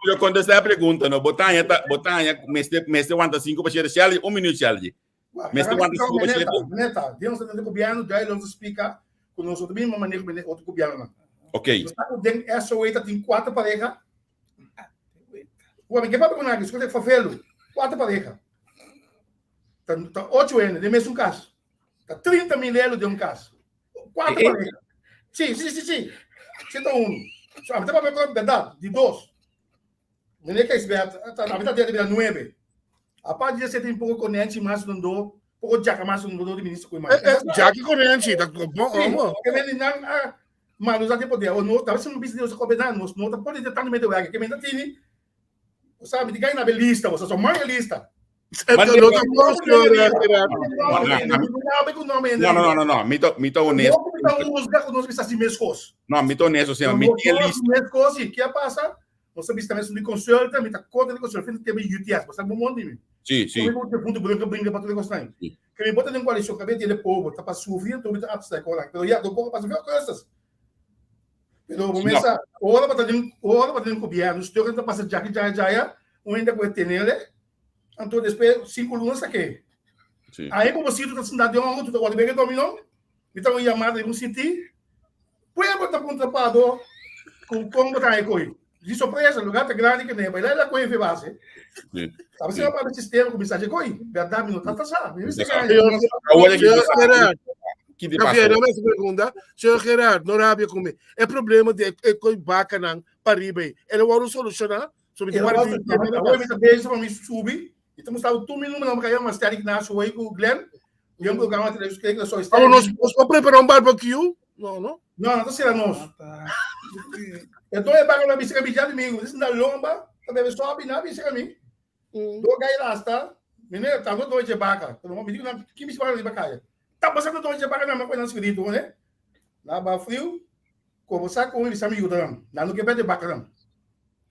Eu contestei a pergunta, não. Botar mês de 5 para 7, 1 minuto, Charlie. Mês de 5 para 7. Neta, Deus está no governo, daí nós explica com nós da mesma maneira que outro governo. Ok. Essa oita tem 4 parejas. O que vai perguntar? Escuta, Fafelo, 4 parejas. Está 8 anos, de mesmo caso. Está 30 mil euros de um caso. 4 parejas. Sim. Você está só para ver verdade, de 2. Não é que é esperto. A vida dele é 9. A parte de você tem pouco corrente, mas não dou. Pouco jaca, mas não dou de ministro com mais. Jaca corrente, tá bom. Que vem não, mas nós temos poder. Ou não, talvez não precisa de coordenar, nós não pode estar no meio do área. Que vem da Tini, sabe, de ganhar na lista, você só manda lista. Não. Me tô honesto. Não, me tô honesto, senhor. Me tinha lista. O que passa? Você vê também sobre consulta, me tá conta de consulta, tem UTS, você sabe um monte de mim. Sim. Eu vou ponto branco brinca para tudo gostar. Que me bota dentro coalição, cabelo de povo, tá para sofrer, então me tá abster com lá. Mas já do pouco para ver coisas. Pero começa, ora para dentro governo, os teus que tá passando já ainda com ele. Então, depois, 5 lunas aqui. Aí, como se tu está sentado de um, tu está olhando bem que dominou, então, chamada de um sítio, põe botar contrapado com como botar aí coi. De surpresa, lugar tá grande que nem, mas lá ela coi base. Sabe, você vai para o sistema com mensagem coi, verdade, não tá sabe. Senhor Gerardo, não rabia comigo. É problema de coi vaca não, pariba aí. Ele vai solucionar sobre o quarto de para me subir. Então, estava tudo no nome que mas tem que nascer aí com o Glenn. E um programa de televisão que só está. Nós preparar barbecue? Não será nós. Então, é para a bicha de mim. Isso na lomba, também só a bicha de mim. Do gai lá está. Menino, tá no dois de vaca. Todo mundo diz que me chama de vaca. Tá passando dois de vaca na coisa escrito, né? Lá ba frio, como sabe com eles amigos também. Lá no que pede vaca não.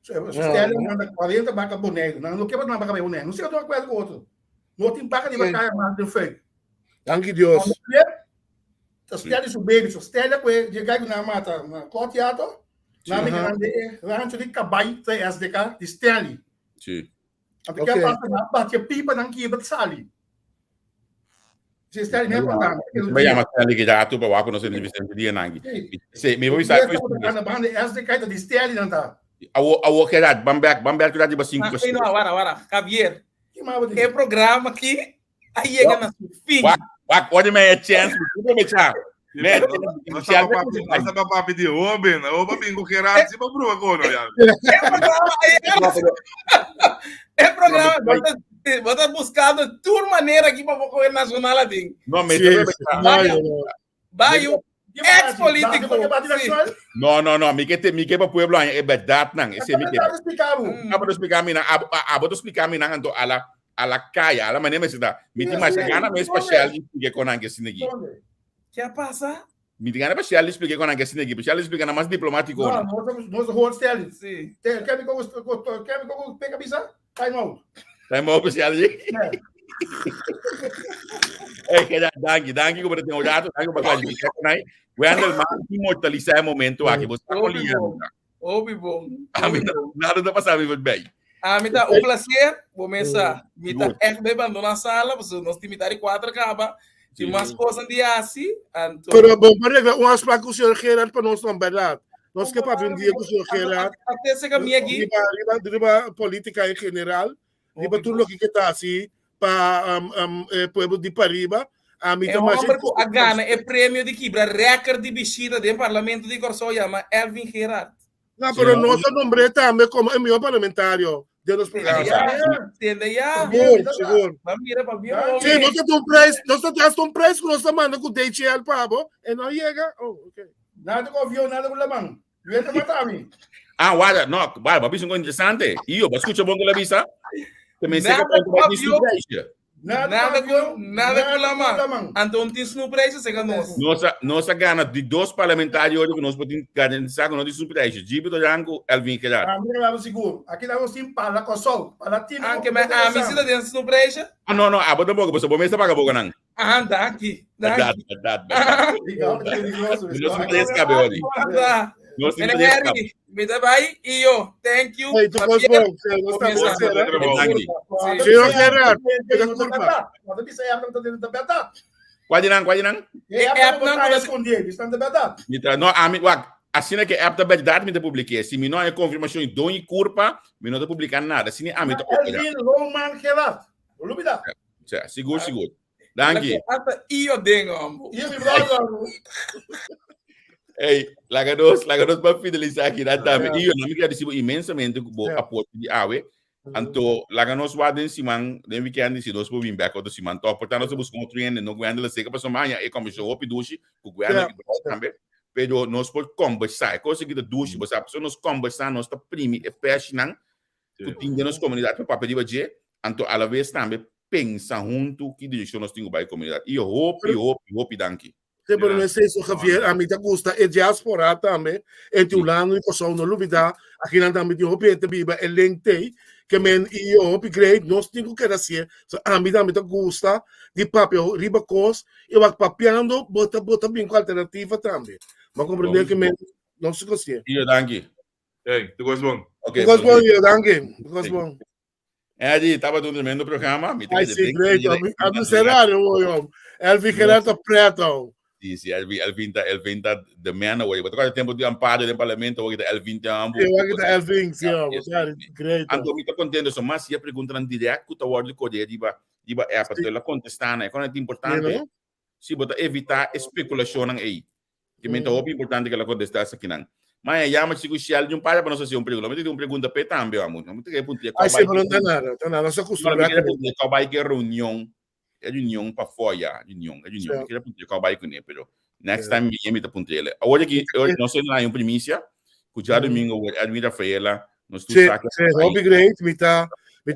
Sustela manda 40 vacas boneco. Não quebra uma vaca boneco. Não sei o que eu tô com o outro. Não tem vaca de vaca mais de feio. Dank je Dios. Dat stel je zo baby, zo stel je je kijkt naar mata, naar Kotiato, naar de grande, rancho di kabay, te SDK, die stel je. Sim. Want ik heb altijd dat je pipa dan kie het sali. Ze stel je net vandaan. Maar ja, maar stel ik dat op, waar we nog in de die nangi. Sei, me vou sair aan de band de SDK dat die stel je dan daar. Awo que dat, bamberg que dat de 5%. Não, agora, Javier. Que maar wat É programa aqui, aí chega na sua fim. Olha minha chance, tudo bem, tchau. Basta pa pedir oben bingo kerat si bro ako no yan. É programa, bota buscando de toda maneira aqui para o nacional assim. Não, mas Baio, ex-político. Não, me que para pueblo é verdade não, esse me que. Abro explicar mina então ala caia, ala maneira se dá. Me tem mais gana mais especial que com angue sinegi. Que passa? Me tem gana especial explicar com angue sinegi, especial explicar mais diplomático. Não, nós hoor stel. Sim. Quer me como pega bisa? Time out. Time out especial. Que danke por ter olhado, danke por clarificar com aí. Wendel mas imortalizar momento aqui, você tá colhendo. Bom. Nada da passar vivo bem. Me dá um prazer, vou começar. Me dá bem abandonar a sala, porque nós temos que 4 acaba. Tem umas coisas de assim. Pero bom, para um aspecto com o senhor Gerard para nós não verdade. Nós que para um dia com o senhor Gerard. Até esse caminho aqui. Riba política em geral, riba tudo o que está assim para povo de Pariba. É um homem que a Gana é prêmio de quebra recorde de visita do parlamento de Corsó, chama Elvin Gerard. Não, pero nosso nome também como é meu parlamentário. de los programas. Entende já? Seguro. Mira, Sim, nós temos um preço, nós temos um preço que nós mandamos com o DHL Pabo, e não chega. Oh, ok. Nada com avião, nada com lamang. Lueta matami. Guarda, no, guarda, ma bisogna interessante. Io, ma scusa buon la vista? Che mi Nada sembra com di avião. surpresa. Nada com lamang. Então tem surpresa, chega nós. Nossa gana de dois parlamentares hoje que nós podemos garantir que não de surpresa. Gibe Jango, Elvin Kerar. Ah, mira lá seguro. Aqui nós temos para Kosol, para time. Anche me a mi sida dentro surpresa. Ah, no, abota boga, você pode mesmo pagar boga não. Ah, daqui. Legal, Não surpresa cabe hoje. Não surpresa cabe. Me dá vai e eu, thank you. Hey, tu gosto bom, você gosta bom. Senhor Gerard, pega curva. Mas bisa ya kan tadi da beta. Qual não? É não esconder, está da beta. Mitra, no, ami, wag, assim que é da verdade me publiquei. Se me não é confirmação em dom e curva, me não tá publicando nada. Assim ami tá. Elvin Roman Kerat. Olubida. Seguro. Danke. Até eu dengo. E mi brother. Hey, lagados para fidelizar aqui na dame. E eu não me quero dizer imensamente o apoio de AWE. Então, laganos wadem simang, den weekend se dos por vir back do simang. Então, portanto, nós vamos construir no guarda la seca para somar e como show up duche, o guarda também. Pero nós por conversar, coisa que da duche, você pessoa nós conversar, nós tá primi e fecha não. Tu tinha nos comunidade para pedir baje, então a la vez também pensa junto que direção nós temos para comunidade. E eu hope danke. Sim, pero não sei se o Javier, a mim tá gosta, é diaspora também, é de Ulano e Coção, não lubida, aqui não também de hope, é de biba, é lentei, que men e hope great, nós temos que assim, a mim também tá gosta, de papel, riba cos, eu vou papiando, bota bem com alternativa também. Mas compreender que men, não se consegue. E danke. Hey, tu gosto bom. Okay. Tu gosto bom, danke. Tu gosto bom. É, estava tudo tremendo o programa. Ai, sim, great. A mim será, eu Elvin Gerardo Preto. Sì, Elvin de mena hoje. Mas quando tempo de amparo do parlamento hoje Elvin de ambo. Eu acho que Elvin, sim, great. Ando muito contente, só mas se perguntando direto o word code diba é para ela contestar, né? Quando é importante, se botar evitar especulação aí. Que me é importante que ela contestasse aqui não. Mas é mas se o social de um para não ser um pergunta, mas tem uma pergunta para também, amor. Não tem que perguntar. Ai, sim, não tem nada, não se acostuma. Qual vai que reunião para fora, reunião. Queria perguntar qual vai que né, pero next time me tá puntele. Hoje aqui, nós temos lá em primícia, que já domingo a Rafaela, nós tu saca. Sim, hobby great, me tá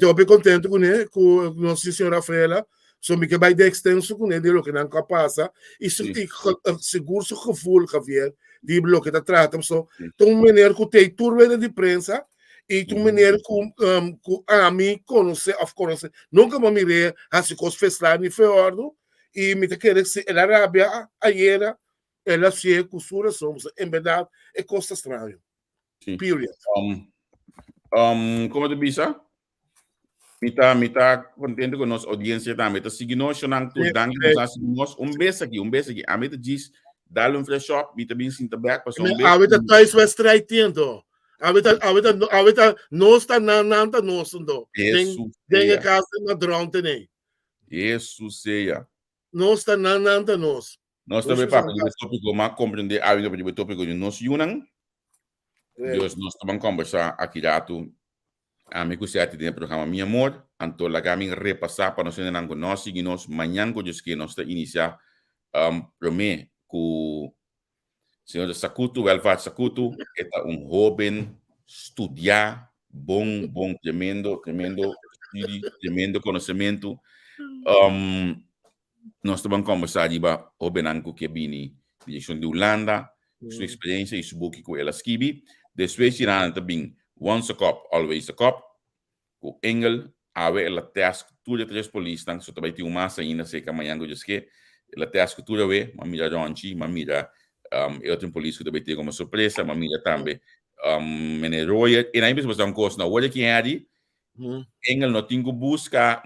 hobby contente com ele, com nossa senhora Rafaela. So me que vai de extenso com ele, lo que não capaz, e seguro seu gevoel, Javier, de lo que tá tratando. So, tem maneira que tem turma de prensa, e tem maneira que a mim conhece, nunca me mirei, assim, com os festivais, nem foi ordem, y me te quiere que en Arabia ayer ela hacía costura somos en verdad es cosa extraño. Sí. Period. Como te bisa? Mita contento com nossa audiência também. Tá seguindo nós, não tu dando nós um beijo aqui. A mim te diz, dá-lhe um flash up, mita bem sinta back, passou um beijo. A vida tá isso vai estreitando. A vida não está nada nosso não. Tem a casa na drone também. Isso seja. Não está nada nosso. Nós também para o tópico, mas compreender a vida para o tópico de nós unam. Deus nós também conversar aqui rato. A mim que você atende programa Meu Amor, então lá caminho repassar para nós ainda não nós e nós amanhã que nós que nós iniciar primeiro com senhor Sakuto, Elvat Sakuto, é jovem estudar, bom, tremendo conhecimento. Nós também conversar de jovem anco que vini direção de Holanda, sua experiência e subuki com ela skibi. Depois tirando também once a cop, always a cop. Com Engel, ave ela task tudo três polícias, então só também tem uma massa ainda sei que amanhã eu disse que ela task tudo we, mamira ronchi, mamira eu tenho polícia que também tem como surpresa, mamira também meneroia, e aí mesmo um coisa na hora que é ali, Engel não tinha busca,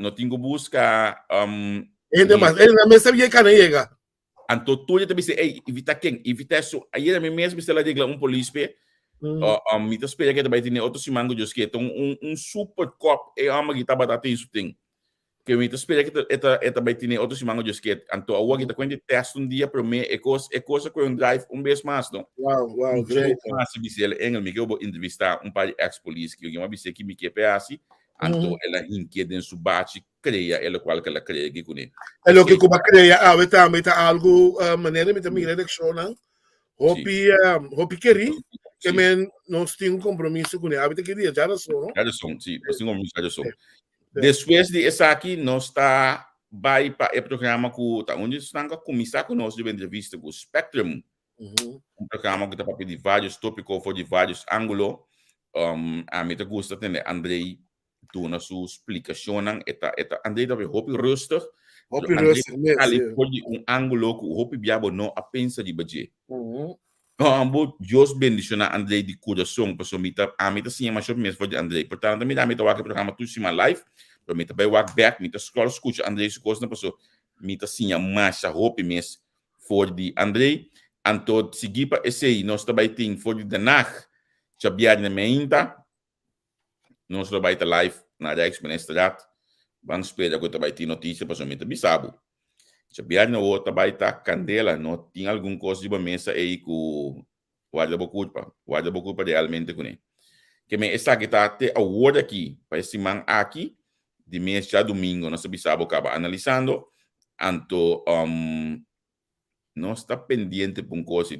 ainda mais, ele não sabia que não chega. Então tudo também se, evita isso, aí ele mesmo se ela diga polícia me tá espera que também tem outro simango de que então super cop é ama que tá batendo isso tem que me tá espera que também tem outro simango de que então a que tá quando testa dia para mim é coisa com drive vez mais não Wow, great. Mas se você engel me que eu vou entrevistar par ex-polícia que eu vou dizer que me que pedaço então ela inquieta em seu bate creia ela qual que ela creia que com ele é o que como creia também tá algo maneira me também eleção não hopi queria que men nós tínhamos compromisso com ele. A vida queria já era só, não? Já são, sim. Nós tínhamos compromisso já são. Depois de essa aqui, nós está vai para o programa que tá onde estão a começar com nós de entrevista com o Spectrum. Programa que está para pedir vários tópicos, de vários ângulos. A mim te gosta de Andrei tu na sua explicação, Andrei também hopi rustig. Hopi rustig, ali pode ângulo que o hopi biabo não a pensa de baje. Deus bendiciona Andrei de coração para somita a mim assim mas eu mesmo for de Andrei portanto também a mim tá o programa tudo cima live para mim também walk back mim tá scroll escuta Andrei se coisa na pessoa mim tá assim a massa hope mesmo for de Andrei então seguir para esse aí nós também tem for de danach já biar na meinta nós também tá live na Rijksministeriat vamos esperar que também tem notícia para somita bisabo. Sabihan na outra vai estar candela, não tinha alguma coisa de uma mesa aí com guarda culpa realmente com ele. Que me está aqui tá até a hora aqui, para esse man aqui de mês já domingo, nós sabemos acaba analisando, então não está pendente por coisa,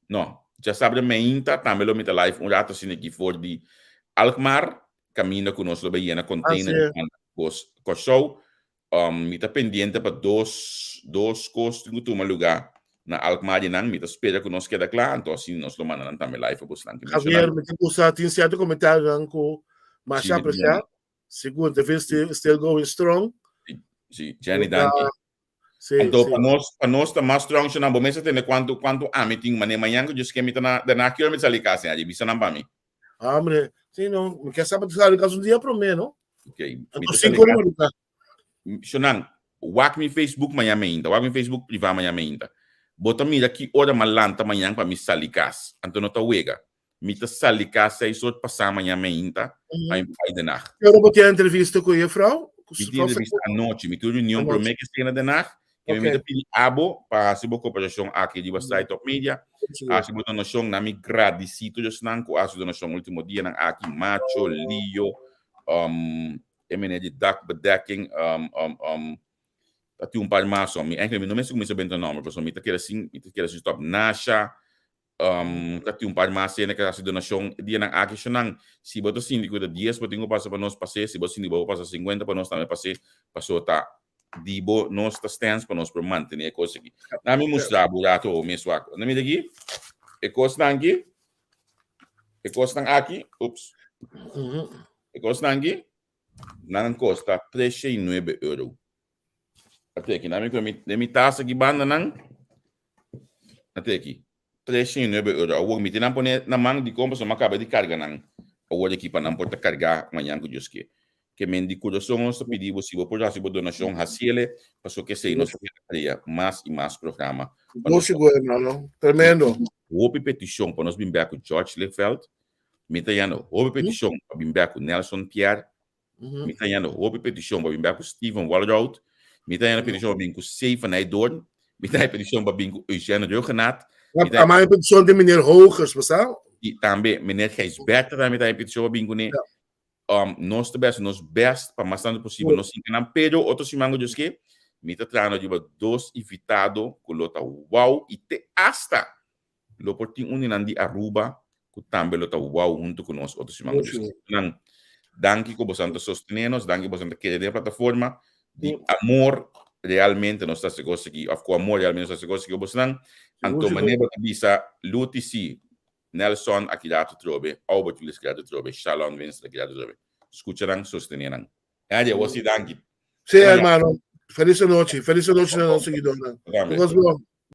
não, já sabe a meinta também lo mita live rato assim aqui for de Alkmaar, caminho com nós lo bem na container com show. Mita pendiente para dois costos que tu lugar na Alkmaar nang mita espera que nós queda claro então assim nós lo mandam também live para você Javier me te gusta tem certo comentário com mas já apreciar segundo the still going strong sim Jenny Danke então para nós está mais strong na bomesa tem quanto meeting manhã que just que mita na aqui me sali casa ali bisa não para mim hombre sim não me quer saber se caso dia para mim não ok então 5 minutos Shonan, wak mi Facebook manhã ainda, wak mi Facebook privado manhã ainda. Bota mira que hora malanta manhã para mi salikas. Então não tá wega. Mi tá salikas 6 horas passar manhã ainda. Aí de nacht. Eu vou ter entrevista com a Frau. Mi tem entrevista à noite, mi tem reunião para mim que cena de nacht. Que mi tá pedir abo para se boa cooperação aqui de website Top Media. Se boa donação na mi gradecito just nanco, a donação último dia nang aqui macho Leo de dak bedekking dat paar maas om eigenlijk no mensen começam bem o nome pessoal mita quer assim stop nasha dat paar maas cena que a donação dia na aqui chonang se boto síndico de 10 botinho passa para nós passar se boto síndico passa 50 para nós também passou tá dibo nós tá stands para nós para manter a coisa aqui na me mostrar burato o mesmo aqui na me daqui e coisa aqui ups e coisa aqui não custa 39 €. Até aqui, na minha taça que banda não. Até aqui. 309 euros. O me tem na mão de compra, só me acaba de carga não. O aqui para não pode carregar amanhã que Deus quer. Que me de coração nós pedimos se você já se donação raciele, para que sei nós queria mais e mais programa. Não chegou, hermano. Tremendo. Houve petição para nós vir com George Lefeld. Mitayano, houve petição para vir com Nelson Pierre. Mitayano, houve petição para vir com Steven Walrout. Mitayano petição para vir com Seifa Naidorn. Mitayano petição para vir com Eugênio Reugenaat. A minha petição de meneer Hogers, pessoal. E também meneer Gijs Berter também tem petição para vir com ele. Nós best para mais tanto possível nós enganamos, pero outro simango diz que mita trano de dois invitado com lota wow e te hasta lo portin uninandi Aruba com também lota wow junto com nós outro simango diz que não danke que você sostenernos danke que você querer a plataforma de amor realmente nós está seguro que com amor realmente nós está seguro que você não anto maneira de bisa lutisi Nelson aqui lá tu trobe ou botu les criado trobe Shalom Vince criado trobe escucharán sostenerán adia wasi danki Sì, hermano, felice noche na nossa seguidora.